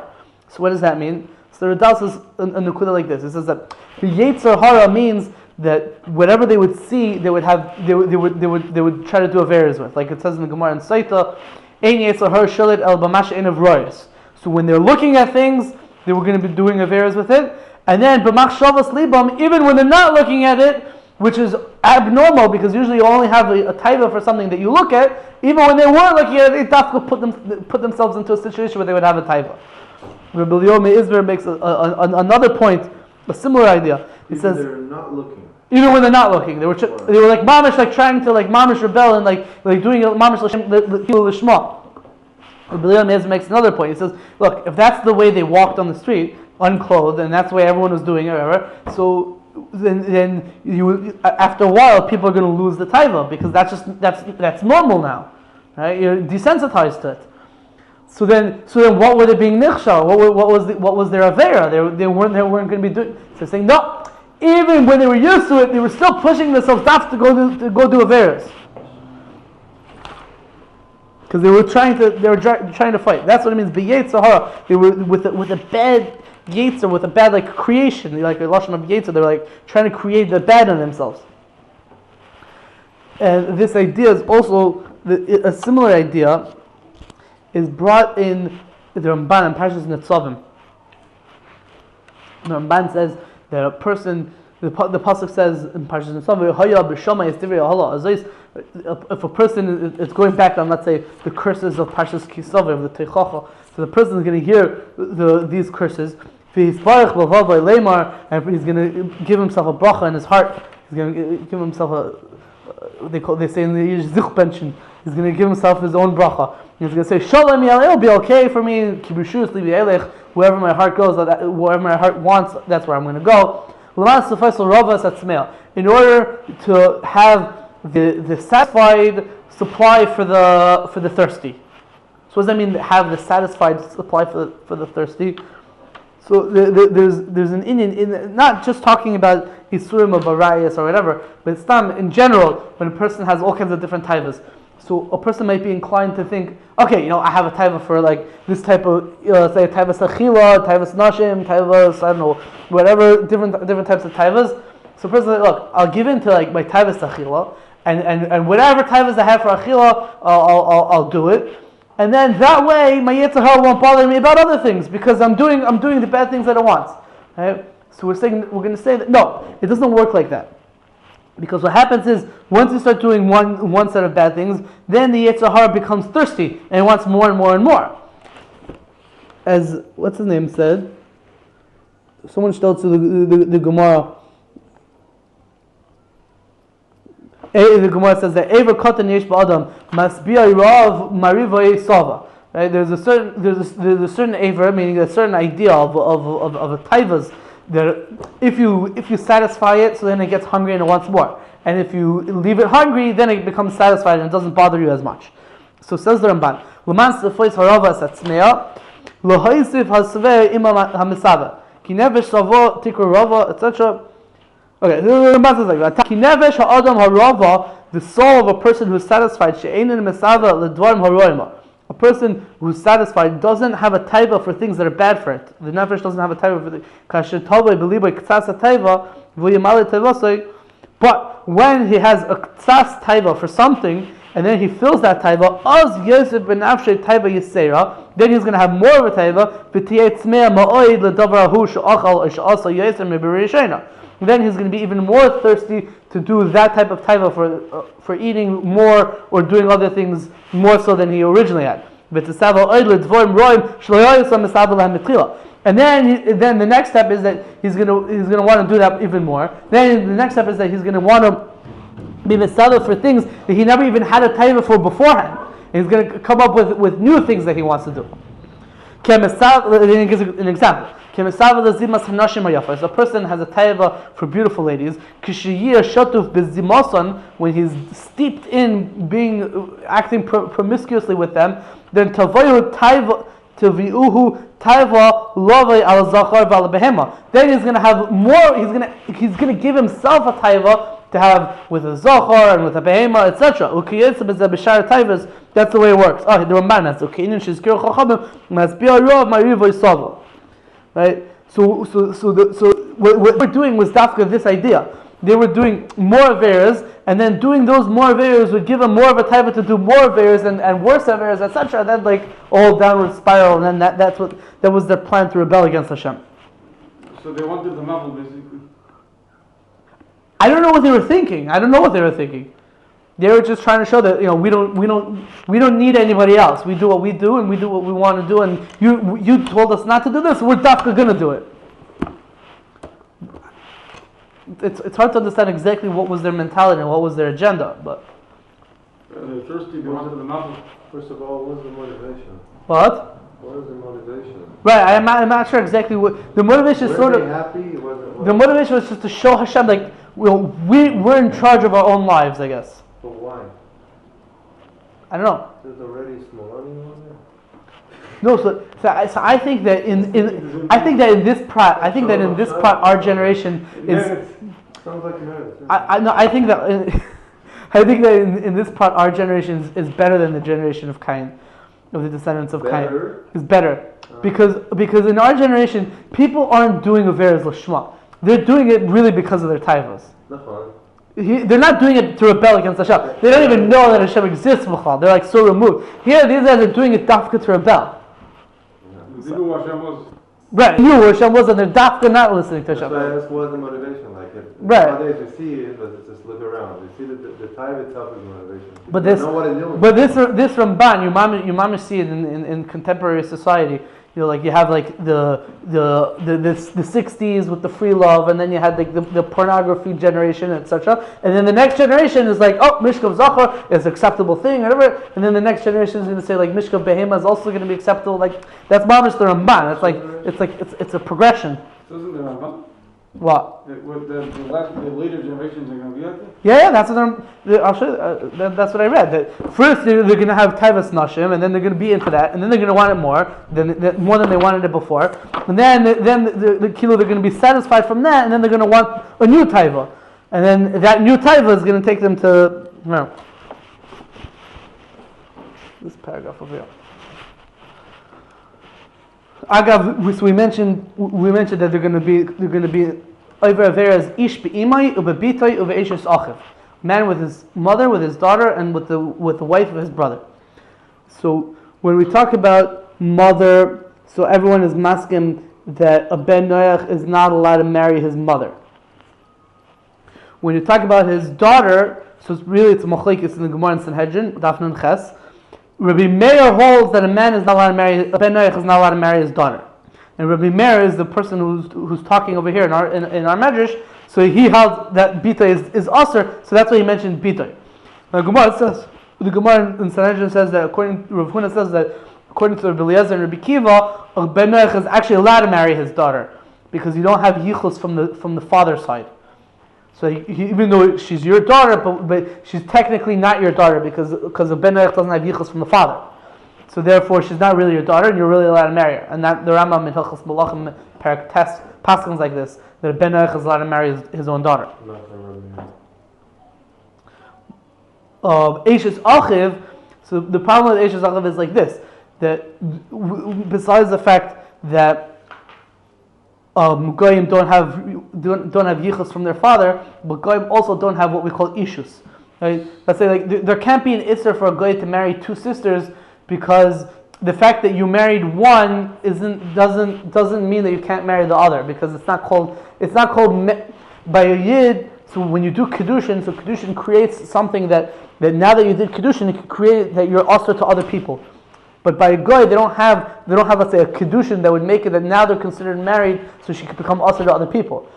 So what does that mean? So the Radal says a nukuda like this. It says that the yetzer hara means that whatever they would see, they would try to do averes with. Like it says in the Gemara in Saita, ein yetzer hara shalit el b'mash ein of royas. So when they're looking at things, they were going to be doing averes with it. And then b'machshavas libam, even when they're not looking at it, which is abnormal because usually you only have a taiva for something that you look at. Even when they weren't looking at it, they put themselves into a situation where they would have a taiva. Rabbi Elio Me'izver makes another point, a similar idea. He says, they're not looking. Even when they're not looking, they were like mamish, like trying to like mamish rebel and like doing mamish l'shma. Rabbi Elio Me'izver makes another point. He says, look, if that's the way they walked on the street, unclothed, and that's the way everyone was doing it, whatever, so then you after a while people are going to lose the taiva because that's normal now, right? You're desensitized to it. So then what were they being nichshal? What was their avera? They weren't going to be doing. So saying no, even when they were used to it, they were still pushing themselves to go do averas because they were trying to fight. That's what it means. B'yet Sahara. They were with a bad yetzer, with a bad like creation, like a lashon of yetzer. They're like trying to create the bad in themselves. And this idea is also a similar idea is brought in the Ramban and Parshas Netzavim. The Ramban says that a person, the pasuk says in Parshas Netzavim, "Haya b'shama yistivri Allah." If a person is going back on, let's say, the curses of Parshas Kisavim, the Teichacha, so the person is going to hear these curses. And he's going to give himself a bracha in his heart. He's going to give himself they say in the Yiddish zichbenchen. He's going to give himself his own bracha. He's going to say, Shalom Yaleh, it'll be okay for me. Kibushus libi elech. Wherever my heart goes, wherever my heart wants, that's where I'm going to go. In order to have the satisfied supply for the thirsty. So what does that mean? Have the satisfied supply for the thirsty? So there's an Indian in not just talking about Isurim of Arayas or whatever, but it's in general when a person has all kinds of different taivas. So a person might be inclined to think, okay, I have a taiva for like this type of, say taivas achila, taivas nashim, taivas, I don't know, whatever different types of taivas. So a person, look, I'll give in to like my taivas achila, and whatever taivas I have for achila, I'll do it. And then that way, my yetzer hara won't bother me about other things because I'm doing the bad things that I want. Right? So we're going to say that no, it doesn't work like that. Because what happens is once you start doing one set of bad things, then the yetzer hara becomes thirsty and it wants more and more and more. As what's his name said, someone told to the Gemara. The Gemara says that Ever Katan Yesh Ba'Adam Masbiya Rav Marivay Sava. Right? There's a certain Ever, meaning a certain idea of a taivas that if you satisfy it, so then it gets hungry and it wants more. And if you leave it hungry, then it becomes satisfied and it doesn't bother you as much. So says the Ramban, L'man sefois harava satzmea, l'hoisif hasvei ima hamisava, ki nevesh savo tikru rava, etc. Okay, the Ramban says like that. Ki nevesh ha'adam harava, the soul of a person who is satisfied, she'einin misava l'dvarim haroima. A person who's satisfied doesn't have a taiva for things that are bad for it. The nefesh doesn't have a taiva for the kasher tavai belibay ktsas taiva v'yimale taivasay. But when he has a ktsas taiva for something, and then he fills that taiva, az yosef benafshe taiva yisera, then he's going to have more of a taiva. V'tiyei tzmei ma'oid l'davar hu she'achal she'asa yosef me'berishena. Then he's going to be even more thirsty to do that type of taiva for eating more or doing other things more so than he originally had. And then the next step is that he's going to want to do that even more. Then the next step is that he's going to want to be misada for things that he never even had a taiva for beforehand. And he's going to come up with new things that he wants to do. Then he gives an example. A person has a taiva for beautiful ladies. When he's steeped in acting promiscuously with them, then then he's going to have more. He's going to give himself a taiva to have with a zachar and with a behema, etc. That's the way it works. Oh, the Ramban has right? So what we're doing was dafka this idea. They were doing more averas, and then doing those more averas would give them more of a taiva to do more averas and worse averas, etc. And then like all downward spiral, and then that was their plan to rebel against Hashem. So they wanted the novel basically. I don't know what they were thinking. They were just trying to show that we don't need anybody else. We do what we do, and we do what we want to do. And you told us not to do this, so we're definitely going to do it. It's hard to understand exactly what was their mentality and what was their agenda, but they're thirsty. They wanted the novel. First of all, what was the motivation? What? What was the motivation? Right, I'm not sure exactly what the motivation is. Sort of happy? The motivation was just to show Hashem like we're in charge of our own lives, I guess. But why? I don't know. There's already Smolani on there. No, so I think that in this part our generation is. Sounds like you heard it. I think that in this part our generation is better than the generation of Kayin, of the descendants of Kayin. Is better because in our generation people aren't doing averas l'shma. They're doing it really because of their taivas. They're not doing it to rebel against Hashem. They don't even know that Hashem exists. They're like so removed. Here, these guys are doing it dafka to rebel. They knew what Hashem was. Right, they knew who Hashem was, and they're dafka not listening to Hashem. That's why I asked what was the motivation. Like, nowadays we see it, but just look around. We see that the tithe itself is motivation. But this Ramban, you mama see it in contemporary society. Like you have like the 60s with the free love, and then you had like the pornography generation, etc. And then the next generation is like, oh, Mishkav Zachar is an acceptable thing, whatever. And then the next generation is going to say like Mishkav Behema is also going to be acceptable. Like that's mamish the Ramban. It's a progression. So isn't the Ramban? What? The later generations are going to be like that? Yeah, that's what I'll show you. That's what I read. That first they're going to have Teves Nashim, and then they're going to be into that, and then they're going to want it more than they wanted it before. And then the kilo they're going to be satisfied from that, and then they're going to want a new taiva, and then that new taiva is going to take them to this paragraph over here. Agav, so we mentioned that they're going to be over averas ish beimai ubebitay uveishes achiv, man with his mother, with his daughter, and with the wife of his brother. So when we talk about mother, so everyone is masking that a ben noach is not allowed to marry his mother. When you talk about his daughter, so it's a machlekes in the Gemara in Sanhedrin, Daf Nun Ches. Rabbi Meir holds that a man is not allowed to marry, a ben noach is not allowed to marry his daughter. And Rabbi Meir is the person who's talking over here in our medrash. So he held that bita is aser. So that's why he mentioned bita. The Gemara in Sanhedrin says that Rav Huna says that according to Rabbi Eliezer and Rabbi Kiva, a ben noach is actually allowed to marry his daughter because you don't have yichus from the father's side. So even though she's your daughter, but she's technically not your daughter because the Bnei doesn't have yichus from the father. So therefore, she's not really your daughter, and you're really allowed to marry her. And that the Rambam in Hilchos Malachim Perek Tes paskins like this, that a Bnei is allowed to marry his own daughter. Eishes Achiv. So the problem with Eishes Achiv is like this: that besides the fact that Goyim don't have yichus from their father, but Goyim also don't have what we call ishus. Right? Let's say like there can't be an Isser for a Goy to marry two sisters, because the fact that you married one doesn't mean that you can't marry the other, because it's not called by a Yid. So when you do Kedushin, so Kedushin creates something that now that you did Kedushin, it can create that you're also to other people. But by a Goy, they don't have let's say a Kedushin that would make it that now they're considered married, so she could become also to other people.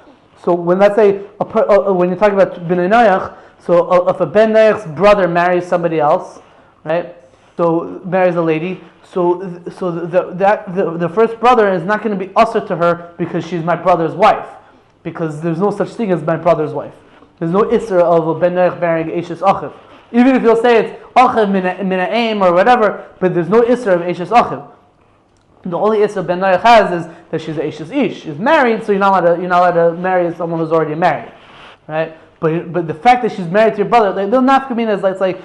So when let's say when you're talking about Bnei Noach, so if a Ben Noach's brother marries somebody else, right? So marries a lady, so the first brother is not going to be usher to her because she's my brother's wife, because there's no such thing as my brother's wife. There's no Isser of a Ben Noach marrying Eishes Achiv. Even if you'll say it's Achiv mina aim or whatever, but there's no Isser of Eishes Achiv. The only Isser Ben Noach has is that she's Eishes Ish. She's married, so you're not allowed to marry someone who's already married, right? But the fact that she's married to your brother, like, the nafkamina is like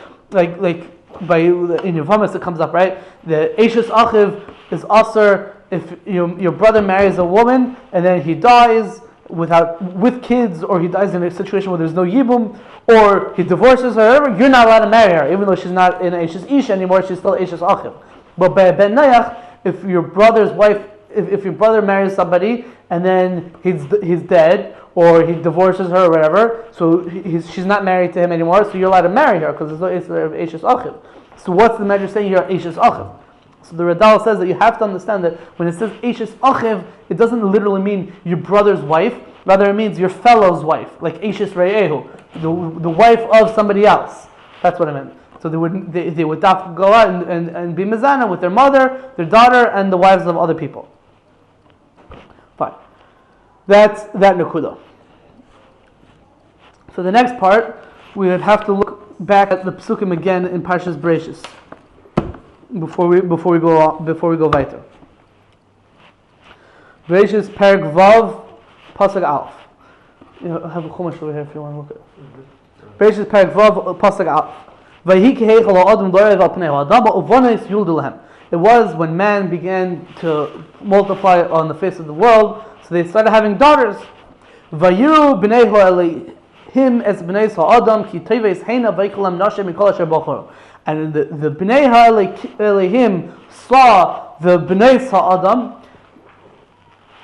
by in your Yevamos it comes up, right? The Eishes Achiv is Aser if your brother marries a woman and then he dies with kids, or he dies in a situation where there's no yibum, or he divorces her, or whatever, you're not allowed to marry her, even though she's not in Eishes Ish anymore, she's still Eishes Achiv. But by Ben Noach, if your brother's wife, if your brother marries somebody and then he's dead, or he divorces her or whatever, so she's not married to him anymore, so you're allowed to marry her because there's no Isser of Eishes Achiv. So what's the measure saying here, Eishes Achiv? So the Radal says that you have to understand that when it says Eishes Achiv, it doesn't literally mean your brother's wife, rather it means your fellow's wife, like Eishes Re'ehu, the wife of somebody else. That's what it meant. So they would go out and be mezana with their mother, their daughter, and the wives of other people. Fine. That's that Nakuda. So the next part, we would have to look back at the Psukim again in Parshas Bereishis before we go weiter. Bereishis Perek Vav Pasuk Aleph. I have a chumash over here if you want to look at it. Bereishis Perek Vav Pasuk Aleph. It was when man began to multiply on the face of the world, so they started having daughters. Vayiru Bnei Elohim as Bnei HaAdam ki Teves heina vayikulam nashem mikol asher bachor. And the Bnei Elohim saw the Bnei HaAdam.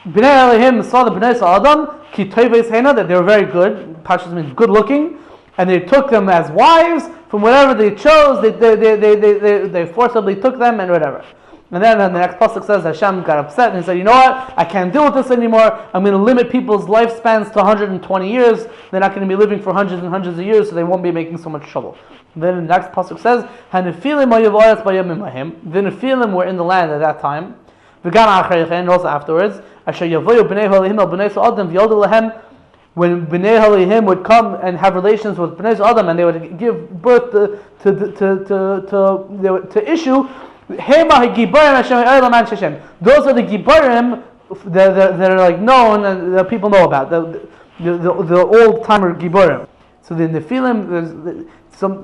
Bnei Elohim saw the Bnei HaAdam ki Teves heina, that they were very good. Pashas means good looking, and they took them as wives. From whatever they chose, they forcibly took them and whatever. And then the next pasuk says Hashem got upset and he said, you know what? I can't deal with this anymore. I'm going to limit people's lifespans to 120 years. They're not going to be living for hundreds and hundreds of years, so they won't be making so much trouble. And then the next pasuk says, the Nefillim were in the land at that time. And also afterwards, when Bnei Elohim would come and have relations with Bnei Adam, and they would give birth to issue, those are the Gibarim that are like known and that people know about, the old timer Gibarim. So the Nefillim,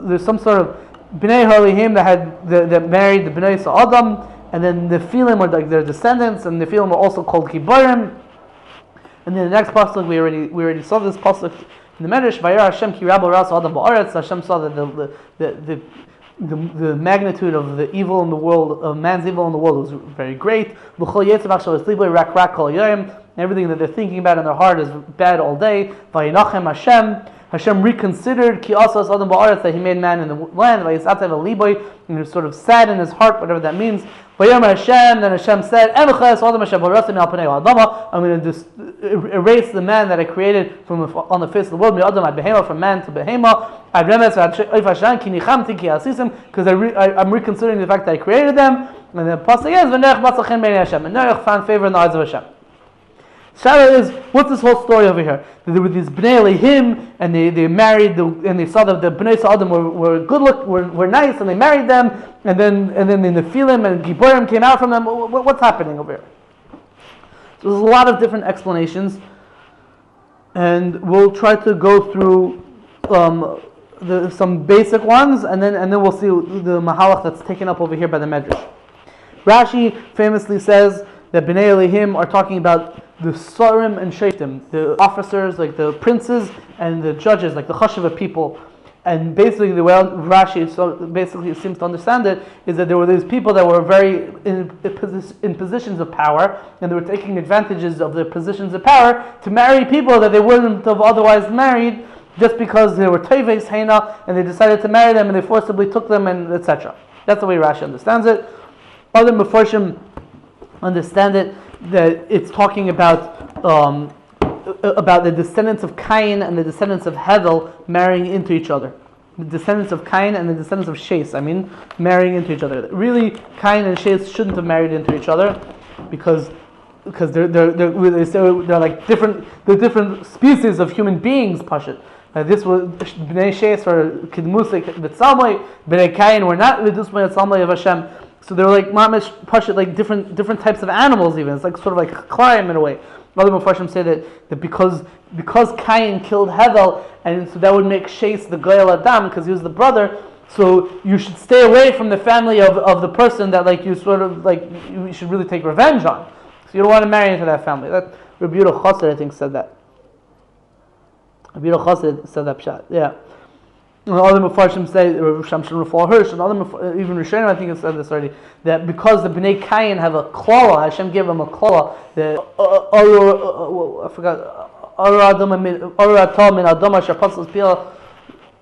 there's some sort of Bnei Elohim that married the Bnei Adam, and then Nefillim are like their descendants, and Nefillim are also called Gibarim. And then the next pasuk, we already saw this pasuk in the Medrash. Vayar Hashem ki rabba ras adam ba'aretz. Hashem saw that the magnitude of the evil in the world, of man's evil in the world, was very great. Everything that they're thinking about in their heart is bad all day. Vayinachem Hashem reconsidered ki asas adam ba'aretz, that He made man in the land. Vayisatev liboy, and he was sort of sad in his heart, whatever that means. Then Hashem said, I'm going to just erase the man that I created on the face of the world, from man to behema, because I'm reconsidering the fact that I created them. And the pasuk is, and Noach found favor in the eyes of Hashem. Shaila is, what's this whole story over here? There were these Bnei Elohim, and they married, and they saw that the Bnei HaAdam were good look, were nice, and they married them, and then the Nefillim and Giborim came out from them. What's happening over here? So there's a lot of different explanations, and we'll try to go through some basic ones, and then we'll see the mahalach that's taken up over here by the Medrash. Rashi famously says that Bnei Elohim are talking about the Sarim and Shaitim, the officers, like the princes, and the judges, like the Chasheva people. And basically, the way Rashi seems to understand it is that there were these people that were very in positions of power, and they were taking advantages of their positions of power to marry people that they wouldn't have otherwise married, just because they were Teves, Heina, and they decided to marry them, and they forcibly took them, and etc. That's the way Rashi understands it. Other Mefarshim understand it that it's talking about the descendants of Kayin and the descendants of Hevel marrying into each other. The descendants of Kayin and the descendants of Sheis, marrying into each other. Really, Kayin and Sheis shouldn't have married into each other because they're like different species of human beings. Pashut. This was Bnei Sheis or Kidmusik B'Tzalmai. Bnei Kayin were not Vidusmai Tzalmai of Hashem. So they're like mamish pashut, like different types of animals. Even it's like sort of like climb in a way. Other Mefarshim say that because Kayin killed Hevel, and so that would make Sheis the Goyal Adam because he was the brother. So you should stay away from the family of the person that like you sort of like you should really take revenge on. So you don't want to marry into that family. That Rabbi Yehuda Chassid I think said that. Rabbi Yehuda Chassid said that pshat. Yeah. And other Mefarshim say, Shamshon Rafal Hirsch, and even Rishonim I think has said this already, that because the Bnei Kayin have a klala, Hashem gave them a klala, the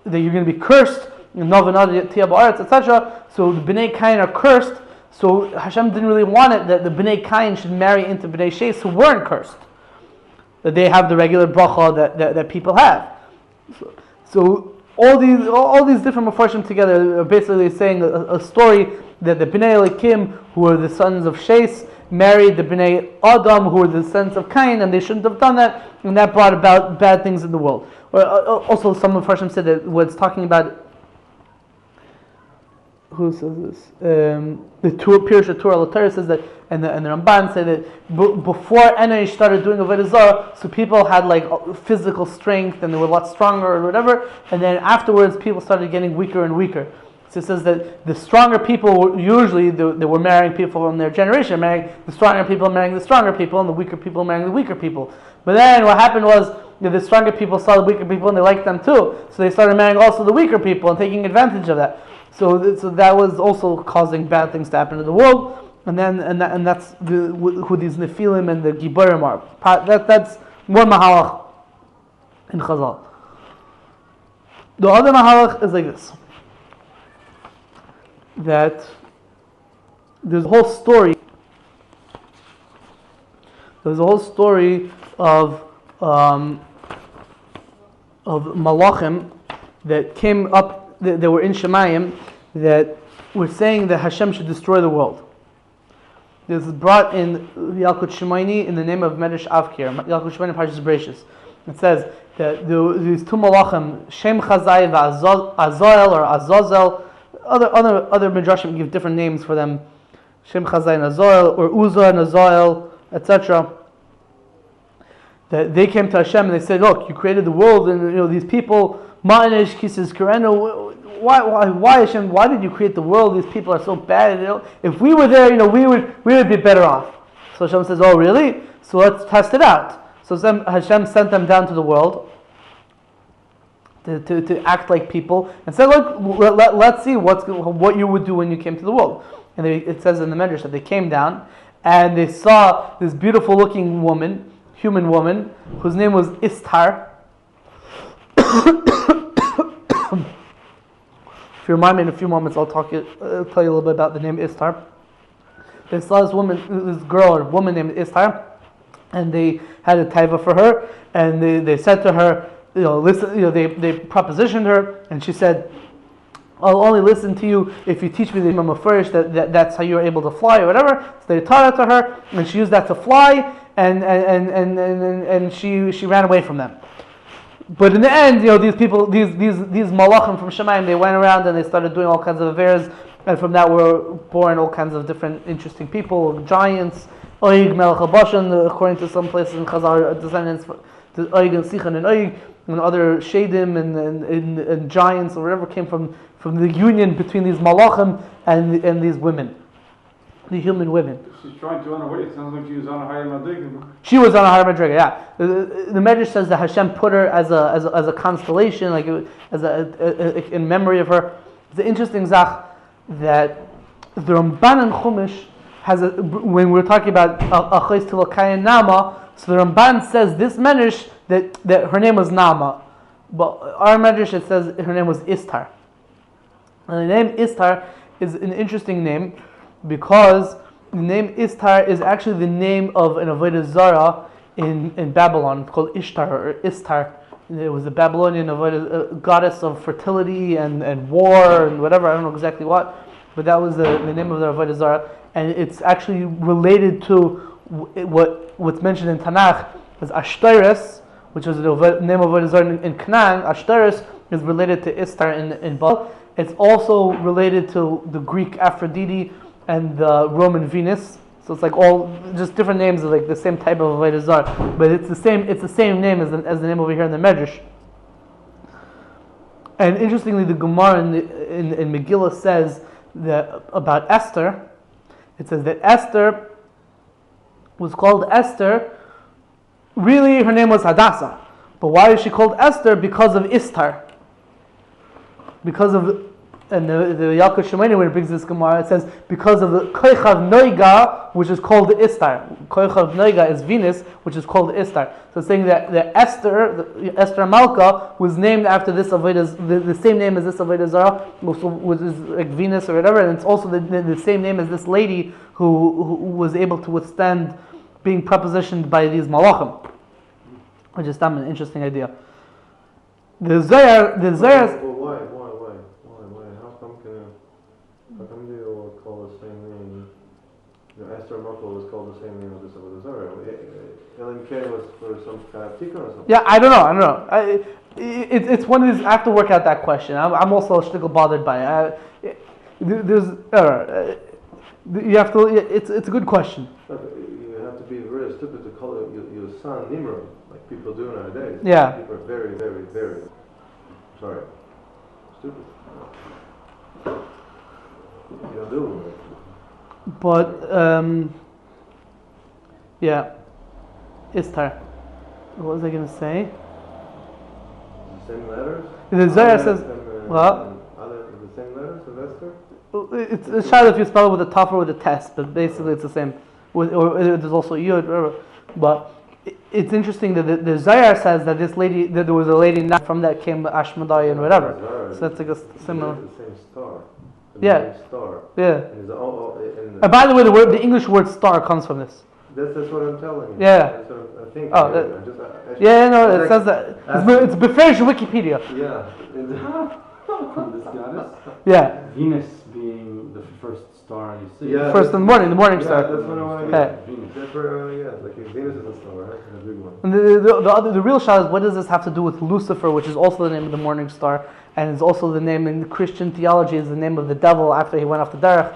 that you're going to be cursed, etc. So the Bnei Kayin are cursed, so Hashem didn't really want it that the Bnei Kayin should marry into Bnei Sheis who weren't cursed. That they have the regular bracha that people have. So all these different Mefarshim together are basically saying a story that the Bnei Anakim, who were the sons of Sheis, married the Bnei Adam, who were the sons of Kayin, and they shouldn't have done that, and that brought about bad things in the world. Also, some Mefarshim said that what it's talking about. Who says this? The Pirush Torah L'Torah says that, and the Ramban said that before Bnei started doing Avodah Zarah, so people had like physical strength and they were a lot stronger or whatever, and then afterwards people started getting weaker and weaker. So it says that the stronger people usually they were marrying people from their generation, marrying the stronger people, marrying the stronger people, and the weaker people marrying the weaker people. But then what happened was the stronger people saw the weaker people and they liked them too, so they started marrying also the weaker people and taking advantage of that. So that was also causing bad things to happen in the world, and that's who these Nefillim and the Giborim are. That's one mahalach in Chazal. The other mahalach is like this: that there's a whole story. There's a whole story of malachim that came up. That were in Shemayim that were saying that Hashem should destroy the world. This is brought in Yalkut Shemaini in the name of Medrash Avkir, Yalkut Shemaini Parshas Bereishis. It says that these two malachim, Shem Chazai and Azazel or Azazel, other Midrashim give different names for them, Shem Chazai and Azazel, or Uzzah and Azazel, etc. That they came to Hashem and they said, "Look, you created the world, and these people." Why Hashem? Why did you create the world? These people are so bad. If we were there, we would be better off. So Hashem says, "Oh, really? So let's test it out." So Hashem sent them down to the world to act like people and said, "Look, let's see what you would do when you came to the world." And it says in the Medrash that they came down and they saw this beautiful-looking woman, human woman, whose name was Ishtar. If you remind me in a few moments, I'll tell you a little bit about the name Ishtar. They saw this woman named Ishtar, and they had a taiva for her, and they said to her, listen, they propositioned her, and she said, I'll only listen to you if you teach me the Imam first, that's how you're able to fly or whatever. So they taught it to her, and she used that to fly, and she ran away from them. But in the end, these people, these malachim from Shemayim, they went around and they started doing all kinds of affairs, and from that were born all kinds of different interesting people, giants, Oig, Melech HaBashan, according to some places in Chazal, descendants, Oig and Sichan and Oig, and other Shadim and giants or whatever came from the union between these malachim and these women, the human women. She's trying to run away. It sounds like she was on a higher madriga. She was on a higher madriga, yeah. The Medrash says that Hashem put her as a constellation, like in memory of her. It's an interesting zach that the Ramban and Chumash has when we're talking about Achos Tubal-Cain Naamah. So the Ramban says this Medrash that her name was Naamah, but our Medrash it says her name was Ishtar. And the name Ishtar is an interesting name because the name Ishtar is actually the name of an Avodah Zarah in Babylon called Ishtar or Istar. It was a Babylonian goddess of fertility and war and whatever, I don't know exactly what, but that was the name of the Avodah Zarah, and it's actually related to what's mentioned in Tanakh as Ashtoreth, which is the name of Avodah Zarah in Canaan. Ashtoreth is related to Ishtar in Baal. It's also related to the Greek Aphrodite and the Roman Venus. So it's like all just different names of like the same type of Avodah Zarah, but it's the same name as the name over here in the Medrash. And interestingly, the Gemara in Megillah says that about Esther. It says that Esther was called Esther. Really, her name was Hadassah, but why is she called Esther? Because of Ishtar. Because of, and the Yalkut Shemini, when it brings this Gemara, it says because of the Koichav Noiga, which is called Ishtar. Koichav Noiga is Venus, which is called Ishtar. So it's saying that Esther Malka was named after this Avodah, the same name as this Avodah Zarah, which is like Venus or whatever, and it's also the same name as this lady who was able to withstand being prepositioned by these malachim, which is an interesting idea. The Zohar. Why? How come they all call the same name? Esther Merkel was called the same name as this Avodah Zarah. Elohim was for some kind of tikkun or something. Yeah, I don't know. It's one of these. I have to work out that question. I'm also a shtickle bothered by it. You have to. It's a good question. But you have to be very stupid to call your son Nimrod, like people do nowadays. Yeah. People are very, very, very stupid. You don't do it. But yeah, Ishtar. What was I going to say? The same letters. The Zohar says what? The same letters of Esther. It's shy if you spell it with a tough or with a test, but basically it's the same. Or there's also yud, whatever. But it's interesting that the Zohar says that this lady, that there was a lady not from that came Ashmadai and whatever. So that's like a similar. The same star. Yeah. Star. Yeah. And by the way, the English word star comes from this. That's what I'm telling you. Yeah. That's what I think. It says that. It's beferish Wikipedia. Yeah. From this goddess? Yeah. Venus being the first star you see. Yeah, first in the morning star. That's what I want to get. Venus. That's where I want to get. Like if Venus is a star, right? A big one. And the real shot is, what does this have to do with Lucifer, which is also the name of the morning star, and is also the name in Christian theology is the name of the devil after he went off the derech.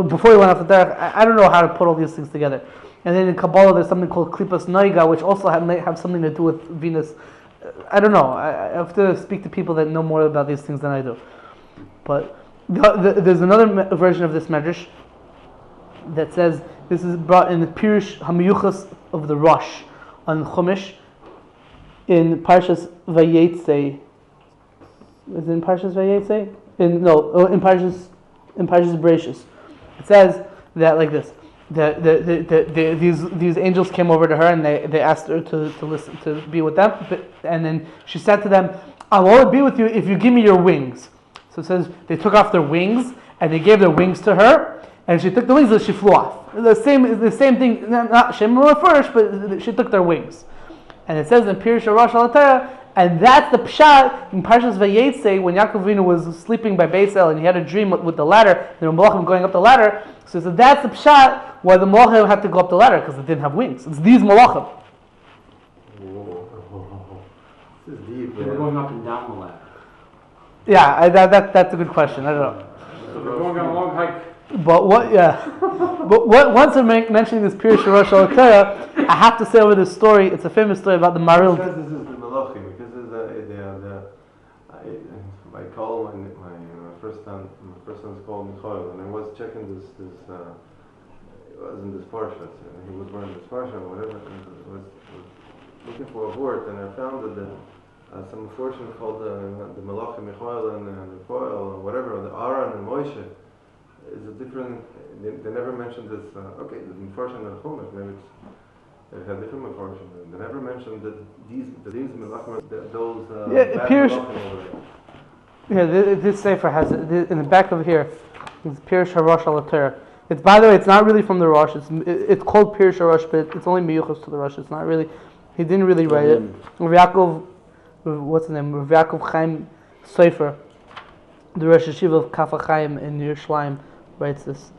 Before he went off the derech, I don't know how to put all these things together. And then in Kabbalah, there's something called Klipas Noiga, which also may have something to do with Venus. I don't know. I have to speak to people that know more about these things than I do. But there's another version of this medrash that says this is brought in the Pirush Hamiyuchas of the Rosh on Chumash in Parshas Vayetze. Is it in Parshas Vayetze? In Parshas Bereshis. It says that like this. These angels came over to her and they asked her to listen, to be with them, and then she said to them, "I will only be with you if you give me your wings." So it says they took off their wings and they gave their wings to her, and she took the wings and she flew off. The same thing. Not Shem first, but she took their wings. And it says in Pirush Rosh Al Torah And that's the pshat in Parshas Vayetze when Yaakov Avinu was sleeping by Beisel and he had a dream with the ladder, and there were malachim going up the ladder. So he said that's the pshat why the malachim had to go up the ladder because it didn't have wings. It's these malachim. This is deep. They were going up and down the ladder. Yeah, that's a good question. I don't know. So they're going on a long hike. But what? Yeah. But once I'm mentioning this Pirush Rosh Hashanah, I have to say over this story. It's a famous story about the Maril. Because this is the Malachim. Because I call my first son is called Michael, and I was checking this. It was in this parsha. He was wearing this parsha or whatever. And I was looking for a word, and I found that some fortune called the Malachim Michael and Michael or whatever, the Aaron and Moshe. Is a different. They never mentioned this. Okay, the Mefarshim and Chumash. Maybe they had different Mefarshim. They never mentioned that these Melachim, those bad Melachim over there. Yeah, this sefer has it in the back of here. It's Pirush HaRosh al Torah. It's, by the way, it's not really from the Rosh. It's called Pirush HaRosh, but it's only miyuchas to the Rosh. It's not really. He didn't really write it. Rav Yaakov, what's the name? Rav Yaakov Chaim Sefer, the Rosh Hashiva of Kaf Chaim in Yerushalayim, writes this.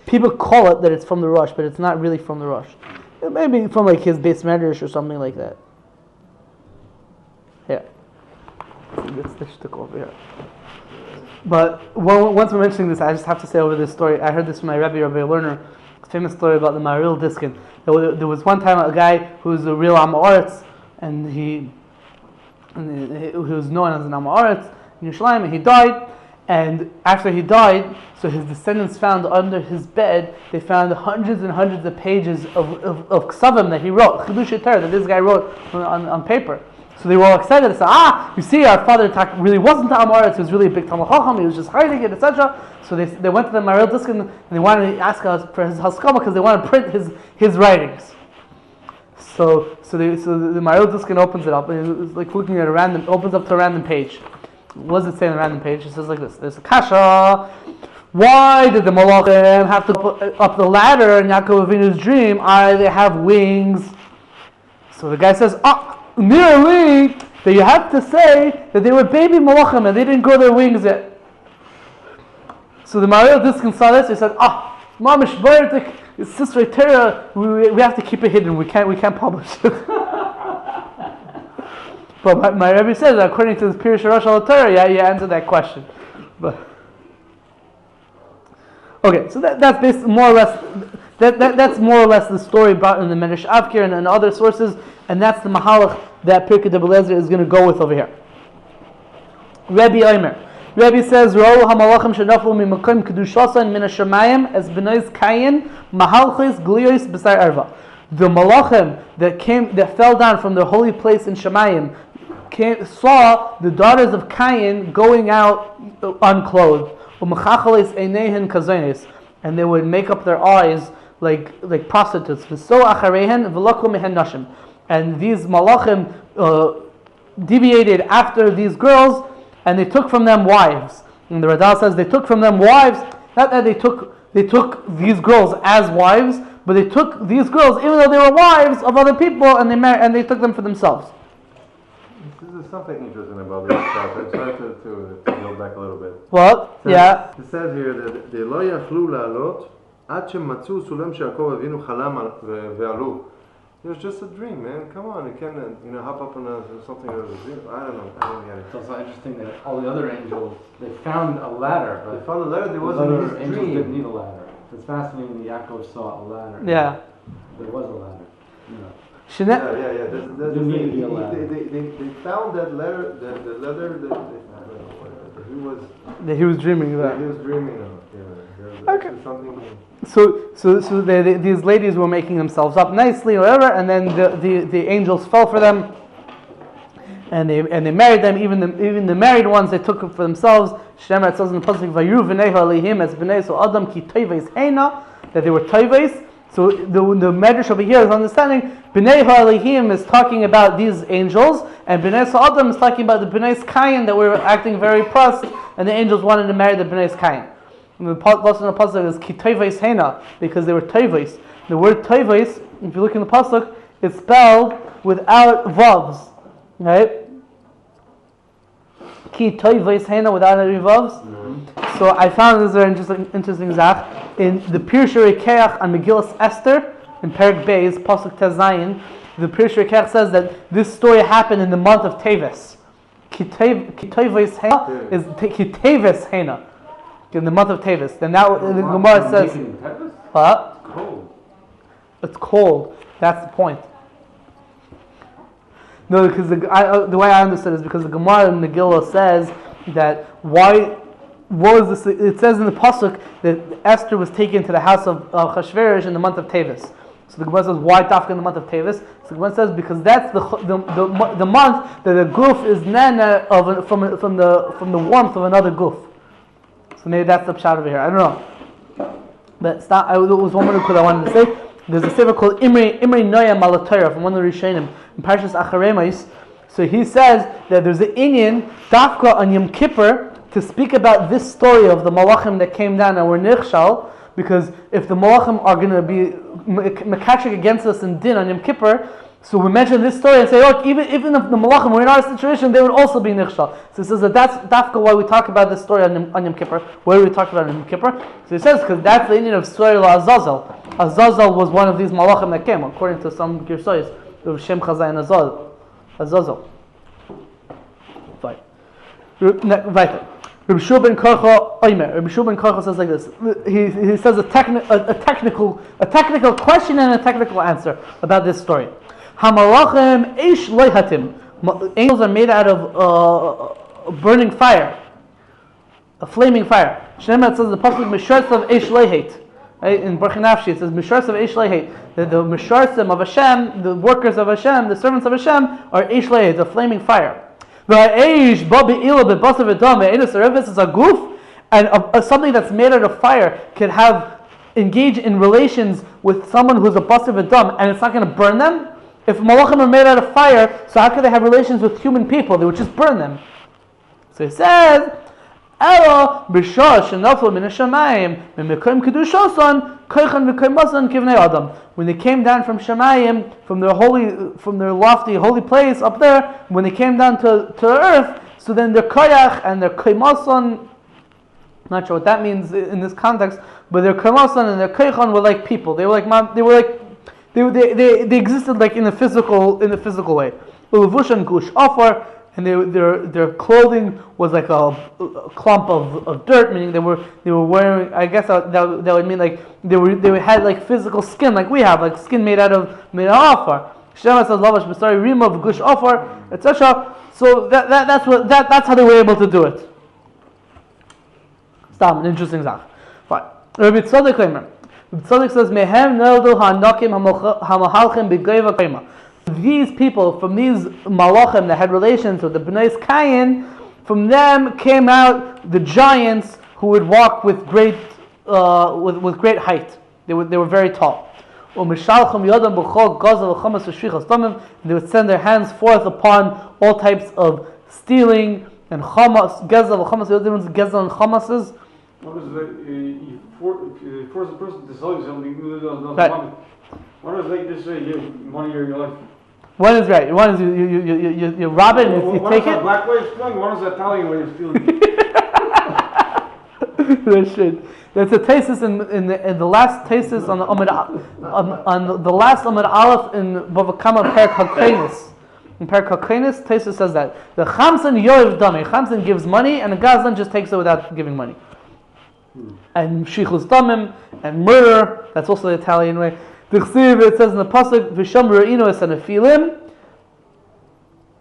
People call it that it's from the Rosh, but it's not really from the Rosh. It may be from like his base medrash or something like that. Here. That's the shtick over here. But once we're mentioning this, I just have to say over this story. I heard this from my Rabbi Lerner. A famous story about the Maril Diskin. There was one time a guy who was a real Am Haaretz, and he was known as an Am Haaretz in Yerushalayim, and he died. And after he died, so his descendants found under his bed, they found hundreds and hundreds of pages of ksavim that he wrote, Chidush Torah, that this guy wrote on paper. So they were all excited. They said, you see, our father really wasn't the Am Haaretz, he was really a big Talmud Chacham, he was just hiding it, etc. So they went to the Maril Diskin and they wanted to ask us for his haskama because they wanted to print his writings. So the Maril Diskin opens it up and it's like looking at opens up to a random page. What does it say on the random page? It says like this. There's a kasha. Why did the Malachim have to put up the ladder in Yaakov Avinu's dream? They have wings. So the guy says, merely that you have to say that they were baby Malachim and they didn't grow their wings yet. So the Maril Diskin saw this. He said, Mamish Bayartik, it's Sister Torah. We have to keep it hidden. We can't publish it. But my Rebbe says, according to this Pirush Rosh al Torah, you answer that question. But okay, so that's more or less that's more or less the story brought in the Medrash Avkir and other sources, and that's the Mahalach that Pirkei Debelezer is going to go with over here. Rebbe says, "Ro'u hamalachim shenaflu mimakom kedushasan min hashamayim as Bnei Kayin mahalchis gliyos b'sar erva." The malachim that fell down from their holy place in Shemayim saw the daughters of Kayin going out unclothed, and they would make up their eyes like prostitutes. And these malachim deviated after these girls, and they took from them wives. And the Radal says they took from them wives, not that they took these girls as wives, but they took these girls even though they were wives of other people, and they took them for themselves. This is something interesting about this stuff. I'm sorry to go back a little bit. What? Yeah. It says here that they lo yachlu la'alot ad shematzu sulam sheYaakov Avinu chalam ve'alu. It was just a dream, man. Come on, you can't hop up on something that was a dream. I don't know. I don't get it. It's also interesting that all the other angels, they found a ladder, but they found a ladder. There those wasn't other his angels dream. didn't need a ladder. It's fascinating that Yaakov saw a ladder. Yeah. There was a ladder. Yeah. That's the thing. They found that letter, the letter that he was dreaming about. He was dreaming of. Yeah. Okay. Something. So these ladies were making themselves up nicely, or whatever, and then the angels fell for them, and they married them. Even the married ones, they took them for themselves. Shemar, it says in the pasuk, "Vayu v'nei ha'alihim as bnei so Adam ki Teves heina," that they were Teves. So the Medrash over here is understanding Bnei ha'alihim is talking about these angels, and Bnei so Adam is talking about the Bnei Kayin that were acting very pressed, and the angels wanted to marry the Bnei Kayin. The pasuk is ki Teves hena, because they were Teves. The word Teves, if you look in the pasuk, it's spelled without vavs, right? Ki Teves hena without any vavs. Mm-hmm. So I found this very interesting zach in the Pirush Rekeach on Megillas Esther in Perek Beis pasuk Tezayin. The Pirush Rekeach says that this story happened in the month of Teves. Ki Teves hena is Ki Teves hena. In the month of Teves. Then now the Gemara says, "Huh? It's cold. It's cold." That's the point. No, because the way I understood is because the Gemara in Megillah says that what was this? It says in the pasuk that Esther was taken to the house of Chashverosh in the month of Teves. So the Gemara says, why Dafka in the month of Teves? So the Gemara says because that's the month that the goof is nana from the warmth of another goof. So maybe that's the pshat over here. I don't know. But it's not, it was one more thing I wanted to say. There's a sefer called Imri Noya Malatayra from one of the Rishonim in Parshas Acharemais. So he says that there's an Inyan Dafka on Yom Kippur to speak about this story of the Malachim that came down and were Nichshal, because if the Malachim are going to be Mekachik against us in Din on Yom Kippur, so we mention this story and say, look, even if the Malachim were in our situation, they would also be Nichshal. So he says that's Dafka why we talk about this story on Yom Kippur. Why do we talk about it on Yom Kippur? So he says, because that's the Indian of story of Azazel. Azazel was one of these Malachim that came, according to some Girsois, of Shem Chazai and Azazel. Fine. Weiter. Rabbi Shua ben Korcha Omer. Rabbi Shua ben Korcha says like this. He says a technical question and a technical answer about this story. Hamalachim eish loihatim. Angels are made out of burning fire, a flaming fire. Shneimah says the pasuk misharts of eish loihat. Right? In Baruch Nafshi it says misharts of eish loihat. The misharsim of Hashem, the workers of Hashem, the servants of Hashem are eish loihat, a flaming fire. Is a goof, and something that's made out of fire can engage in relations with someone who's a basar v'dam, and it's not going to burn them. If malachim are made out of fire, so how could they have relations with human people? They would just burn them. So he says, "Elo b'shah shenaflu min hashamayim mimekayim kedushason koichan v'kaymason kivnei Adam." When they came down from Shemayim, from their lofty holy place up there, when they came down to earth, so then their koyach and their kaymason, not sure what that means in this context, but their kaymason and their koichan were like people. They existed like in the physical way. Ulevushan gush offer. And their clothing was like a clump of dirt, meaning they were wearing. I guess that would mean like they had like physical skin, like we have, like skin made out of offer. Shema says lavash b'sari rima v'gush offer, etc. So that's how they were able to do it. Stop, an interesting zach. Fine. Rabbi Tzadok Kramer. Rabbi Tzadok says mehem neldu ha'anakim ha'mahalchim b'geiva kaima. These people, from these malachim that had relations with the Bnei Kayin, from them came out the giants who would walk with great height. They were very tall. And they would send their hands forth upon all types of stealing and chamas, gezel, chamas. The other ones, gezel and chamases. What is it? You force a person to sell you something. Right. One is like this way, you give money or your life. One is right. One is you rob it and you take it. One is a black way of stealing, one is an Italian way of stealing. That's a thesis in the last thesis on the on the last Amud Aleph in Bava Kama Perek HaKainis. In Perek HaKainis, thesis says that the Chamsan Yoiv Dame, Chamsan gives money and the Gazlan just takes it without giving money. And Shichus Damim and murder, that's also the Italian way. It says in the pasuk, "V'sham re'inu es Nefillim."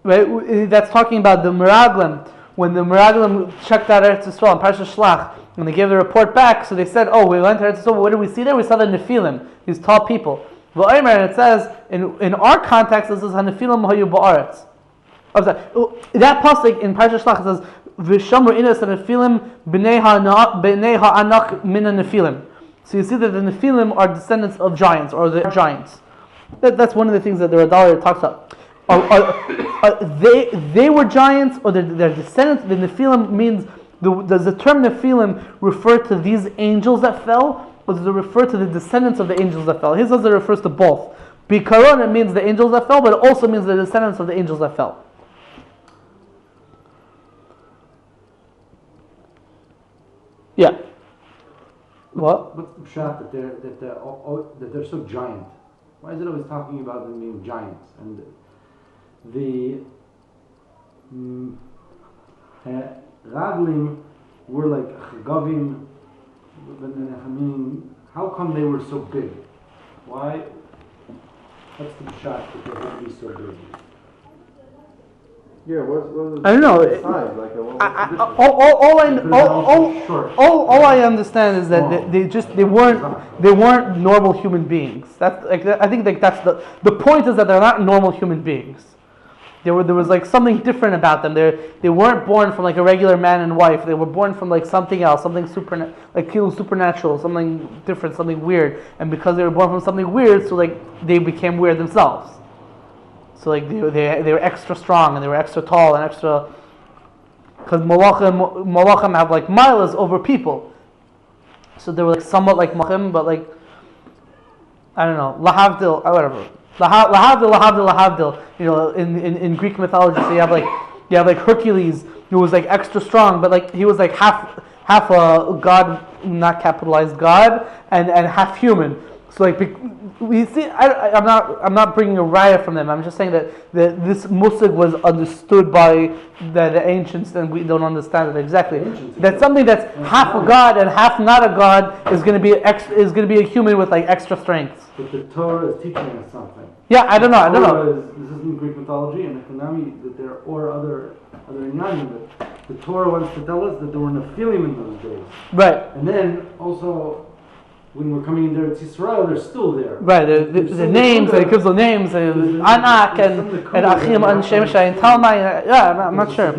Right, that's talking about the Meraglim. When the Meraglim checked out Eretz Yisrael in Parashat Shlach, when they gave the report back, so they said, "Oh, we went to Eretz Yisrael. What did we see there? We saw the Nefillim, these tall people." And it says in our context, this is Hanefillim hayu ba'aretz. That pasuk in Parashat Shlach says, "V'sham re'inu es Nefillim Bnei ha'anak min Nefillim." So you see that the Nefillim are descendants of giants, or the giants. That's one of the things that the Radar talks about. They were giants, or they're descendants. The Nefillim means Does the term Nefillim refer to these angels that fell, or does it refer to the descendants of the angels that fell? He says it refers to both. Bikaron, it means the angels that fell, but it also means the descendants of the angels that fell. Yeah. What? What's the pshat that they're so giant? Why is it always talking about them being giants? And the Raglim were like Chagavim, meaning, how come they were so big? Why? What's the pshat that they had to be so big? Yeah, what's I don't know. size? Like, All I understand is that they weren't normal human beings. That's like, I think like that's the point is that they're not normal human beings. There was like something different about them. They weren't born from like a regular man and wife. They were born from like something else, something supernatural, something different, something weird. And because they were born from something weird, so like they became weird themselves. So like they were extra strong and they were extra tall and extra, because malachim have like milas over people. So they were like somewhat like malachim, but like I don't know, lahavdil or whatever. Lahavdil. You know, in Greek mythology, so you have like Hercules, who was like extra strong, but like he was like half a god, not capitalized god, and half human. So like we see, I'm not bringing a raya from them. I'm just saying that this musig was understood by the ancients, and we don't understand it exactly. That something that's half a god and half not a god is going to be a human with like extra strength. But the Torah is teaching us something. Yeah, I don't know. This isn't Greek mythology, and that there are other inyanim, but the Torah wants to tell us that there were Nefillim in those days. Right. And then also, when we're coming into Eretz Yisrael, they're still there. Right, the names, and it gives the names, Anakim, and Achim, and Shemshai, and Talmai. Yeah, I'm not sure.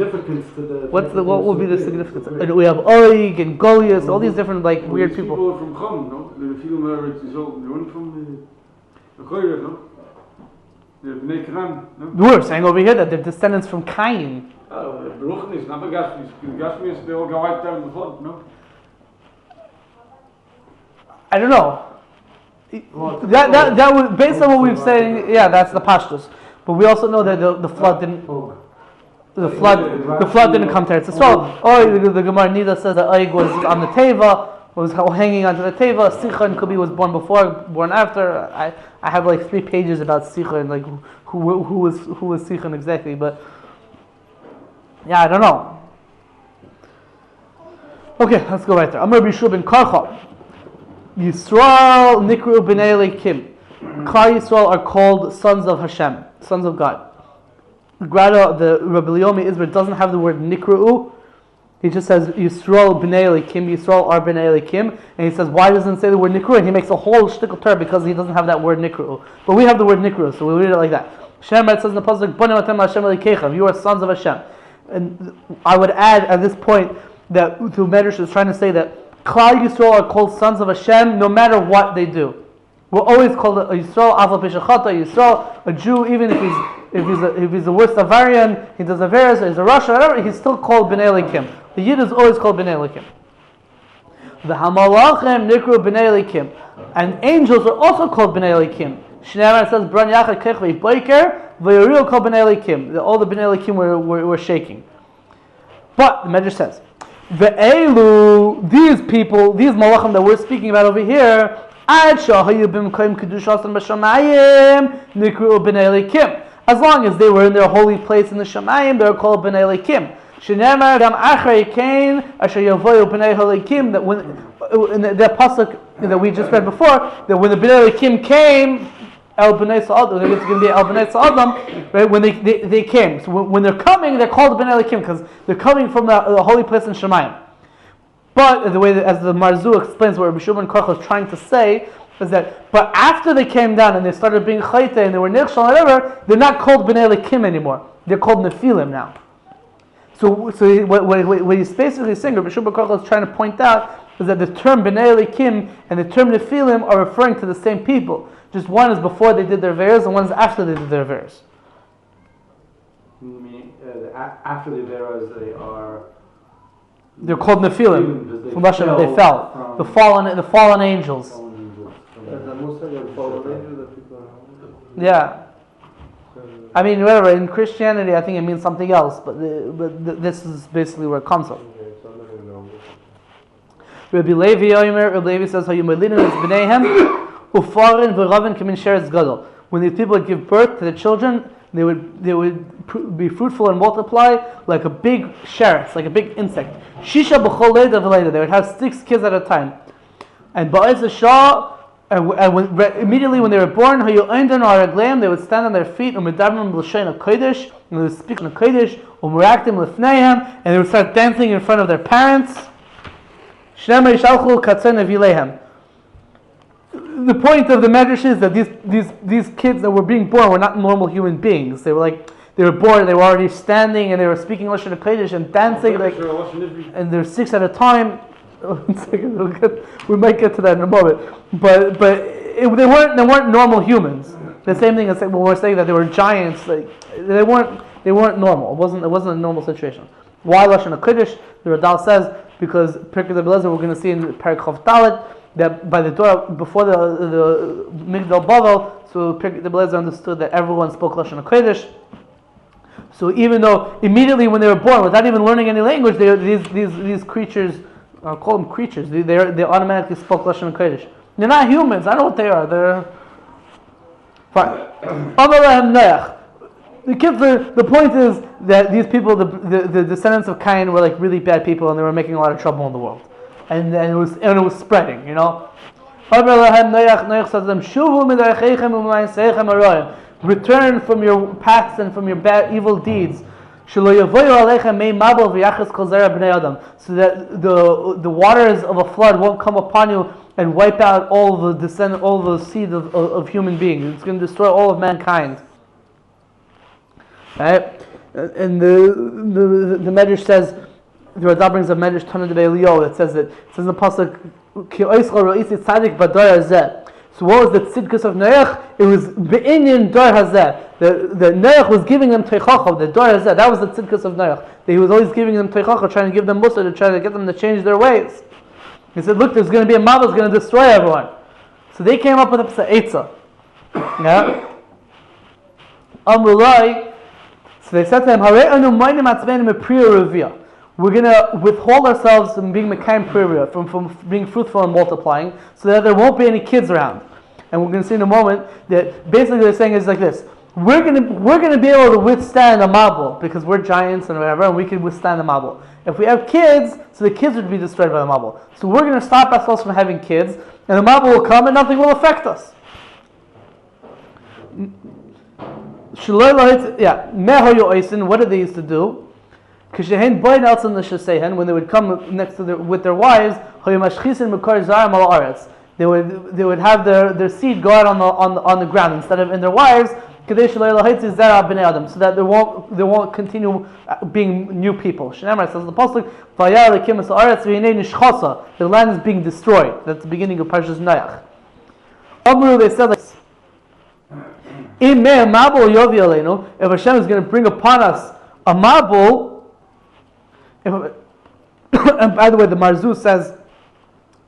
What will be the significance? And we have Oig and Goliath, all these different like weird people. People from Chum, no? The Nefillim is all they weren't from the Kayin, no? The Bnei, no? We're saying over here that they're descendants from Kayin. Oh, the Beruchen is not the Gashmis, they all go right down the flood, no? I don't know. That was based on what we've said. Yeah, that's the pashtus. But we also know that the flood didn't. The flood didn't come to Eretz Yisrael. Or the Gemara Nida says that Oig was on the Teva, was hanging onto the Teva. Sichon could be was born before, born after. I have like 3 pages about Sichon, like who was Sichon exactly. But yeah, I don't know. Okay, let's go right there. Amar Bishur ben Karcha. Yisrael Nikru Bnei Elohim. Klal Yisrael are called sons of Hashem, sons of God. Grada, the Rabbi Leomi Isber doesn't have the word Nikru. He just says Yisrael Bnei Elohim. Yisrael are Bnei Elohim, and he says why doesn't it say the word Nikru? And he makes a whole shtickle term because he doesn't have that word Nikru. But we have the word Nikru, so we read it like that. Shemar says in the pasuk, Bonim atem Hashem Elokeichem. You are sons of Hashem. And I would add at this point that the Medrash is trying to say that Klal Yisrael are called sons of Hashem no matter what they do. We're always called a Yisrael, Avla Peshachata, Yisrael, a Jew, even if he's the worst Avarian, he does Averis, he's a Russia, whatever, he's still called Bnei Elohim. The Yid is always called Bnei Elohim. The Hamalachim Nikru Bnei Elohim. And angels are also called Bnei Elohim. Shneimar says, Bran Yachad Kech V'Yiboiker, V'Yoriu called Bnei Elohim. All the Bnei Elohim were shaking. But, the Medrash says, Ve'elu, these people, these malachim that we're speaking about over here, as long as they were in their holy place in the Shamayim, they are called Bnei Elohim. That when in the pasuk that we just read before, that when the Bnei Elohim came, El Bnei Sa'adam, it's going to be El Bnei Sa'adam, right? When they came, so when they're coming, they're called Bnei Elohim because they're coming from the holy place in Shemayim. But the way that, as the Marzu explains, what Rabbi Shimon Koch is trying to say is that, but after they came down and they started being chayte and they were nichshal and whatever, they're not called Bnei Elohim anymore. They're called Nefillim now. So what he's basically saying, Rabbi Shimon Koch is trying to point out, is that the term Bnei Elohim and the term Nefillim are referring to the same people. Just one is before they did their veres and one is after they did their veres. You mean after the veres they are They're called Nefillim. From Russia, they fell. The fallen angels. Yeah. I mean, whatever. In Christianity, I think it means something else, but this is basically where it comes from. Rabbi Levi says, when these people would give birth to the children, they would be fruitful and multiply like a big sheretz, like a big insect. Shisha b'chol leida v'leida. They would have 6 kids at a time. And ba'ez Shah, immediately when they were born, they would stand on their feet, and they would speak in a kodesh, and they would start dancing in front of their parents. The point of the medrash is that these kids that were being born were not normal human beings. They were born, they were already standing, and they were speaking Lashon HaKodesh and dancing, and they're 6 at a time. We might get to that in a moment, but they weren't normal humans. The same thing as when we're saying that they were giants. Like they weren't normal. It wasn't a normal situation. Why Lashon HaKodesh? The Radal says because Pirkei Abelezer, we're going to see in Perek Chav Dalet that by the door before the Migdal Bavel, so Pirkei Abelezer understood that everyone spoke Lashon HaKodesh. So even though immediately when they were born, without even learning any language, these creatures. I'll call them creatures. They automatically spoke Lashon HaKodesh. They're not humans. I know what they are. They're fine. The point is that these people, the descendants of Kayin, were like really bad people, and they were making a lot of trouble in the world, and it was spreading. You know. Noach says to them, return from your paths and from your bad evil deeds. So that the waters of a flood won't come upon you and wipe out all the seed of human beings. It's going to destroy all of mankind. Right? And the Medrash says, the Radha brings a Medrash Tana de Be'elio that says in the pasuk, so what was the tzidkus of Noach? It was be'inyan dor hazeh. The Noach was giving them teichacha, the dor hazeh. That was the tzidkus of Noach. He was always giving them teichacha, trying to give them mussar, to try to get them to change their ways. He said, look, there's going to be a mob that's going to destroy everyone. So they came up with a eitzah. Yeah? Amrulai. So they said to him, we're going to withhold ourselves from being mekayim priyah, from being fruitful and multiplying, so that there won't be any kids around. And we're going to see in a moment that basically they're saying is like this: we're going to be able to withstand a mabul because we're giants and whatever, and we can withstand the mabul. If we have kids, so the kids would be destroyed by the mabul. So we're going to stop ourselves from having kids, and the mabul will come, and nothing will affect us. What did they used to do? When they would come next to with their wives, they would have their seed go out on the ground instead of in their wives, so that they won't continue being new people. Shenemar says the pasuk, the land is being destroyed. That's the beginning of Parshas Noach. They said like, if Hashem is going to bring upon us a mabul. And by the way, the Marzuz says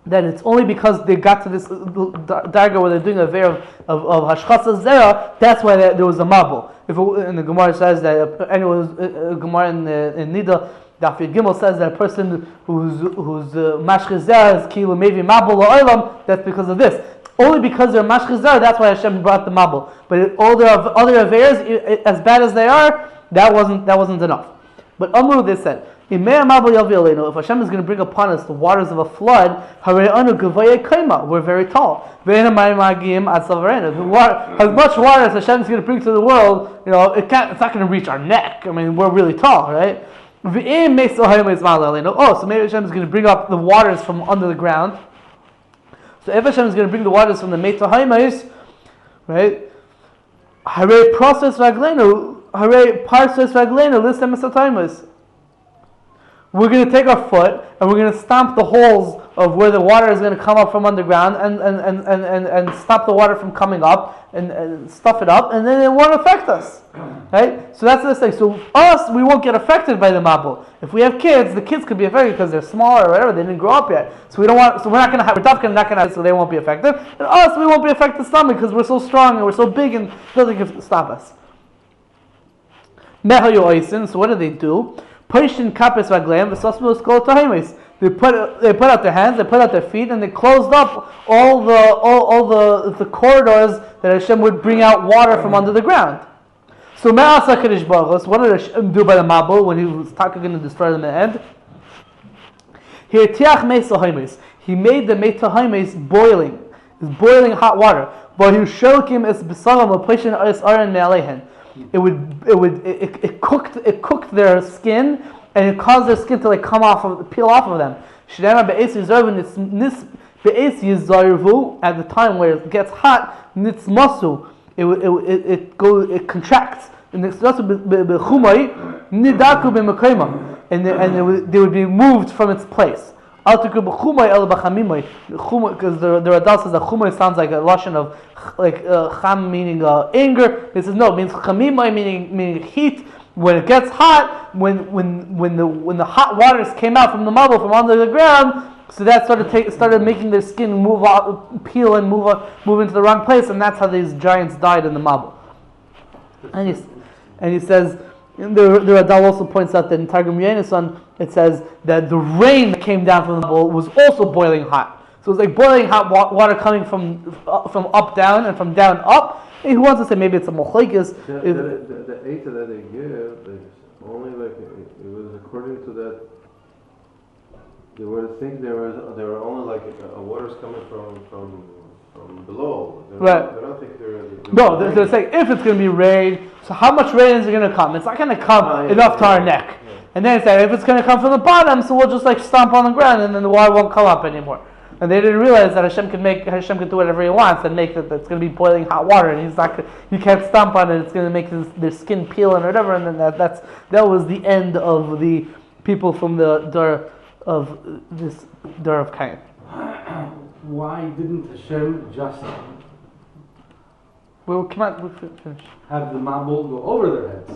that it's only because they got to this darga where they're doing a veir of hashchasa zera, that's why there was a mabul. And the Gemara says that Gemara in Nida, Daf Gimel says that a person who's mashchis zera is kilu maybe mabul la'olam, that's because of this. Only because they're mashchis zera, that's why Hashem brought the mabul. But all their other aveirs, as bad as they are, that wasn't enough. But Amru, they said, if Hashem is going to bring upon us the waters of a flood, we're very tall. As much water as Hashem is going to bring to the world, it's not going to reach our neck. I mean, we're really tall, right? So maybe Hashem is going to bring up the waters from under the ground. So if Hashem is going to bring the waters from the Meitah Haimais, right? Hare Parses Raglenu, Listem Esataimus. we're going to take our foot and we're going to stomp the holes of where the water is going to come up from underground and stop the water from coming up and stuff it up, and then it won't affect us. Right? So that's the thing. So us, we won't get affected by the mabul. If we have kids, the kids could be affected because they're smaller or whatever, they didn't grow up yet. So we're not going to have, we're not going to have, so they won't be affected. And us, we won't be affected stomach because we're so strong and we're so big and nothing can stop us. So what do they do? They put out their hands, they put out their feet, and they closed up all the corridors that Hashem would bring out water from under the ground. So what did Hashem do by the Mabul when he was going to destroy them in the end? He made the Meitahaimes boiling. It's boiling hot water. But he showed him as besalam a pushing aran me'alehen. It cooked their skin, and it caused their skin to peel off of them. At the time where it gets hot, nitzmasu, it contracts, and they would be moved from its place. Because the Radal says that chumay sounds like a lashon of cham meaning anger. It says no, it means chamimay meaning heat. When it gets hot, when the hot waters came out from the mabul from under the ground, so that started making their skin move out, peel and move into the wrong place, and that's how these giants died in the mabul. And he says, the Radal also points out that in Targum Yonasan it says that the rain that came down from the mabul was also boiling hot. So it's like boiling hot water coming from up down and from down up. And he wants to say maybe it's a mochlekes. The eight that they give, only it was according to that. They were only water's coming from below. Right. They don't think they're saying if it's going to be rain, so how much rain is it going to come? It's not going to come enough to our neck. Yeah. And then it's like if it's going to come from the bottom, so we'll just stomp on the ground, and then the water won't come up anymore. And they didn't realize that Hashem can do whatever He wants and make it's going to be boiling hot water, and you can't stomp on it. It's going to make their skin peel and whatever. And then that was the end of the people from the Dar of Kayin. Why didn't Hashem just We'll finish. Have the mabul go over their heads?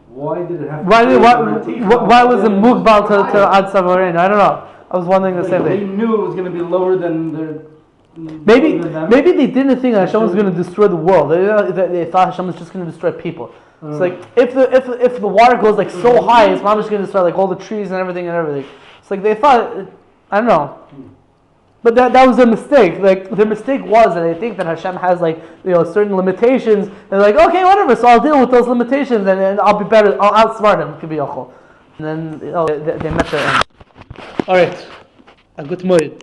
Why did it have? Why was it mugbal to add savarin? I don't know. I was wondering the same thing. They knew it was going to be lower than their. Maybe they didn't think that Hashem was going to destroy the world. They thought Hashem was just going to destroy people. It's like if the water goes so high, His mom is going to destroy all the trees and everything. It's like they thought. I don't know. But that was a mistake. The mistake was that they think that Hashem has certain limitations. They're like, okay, whatever. So I'll deal with those limitations, and I'll be better. I'll outsmart him. Could be and then they met their end. All right. A good moed.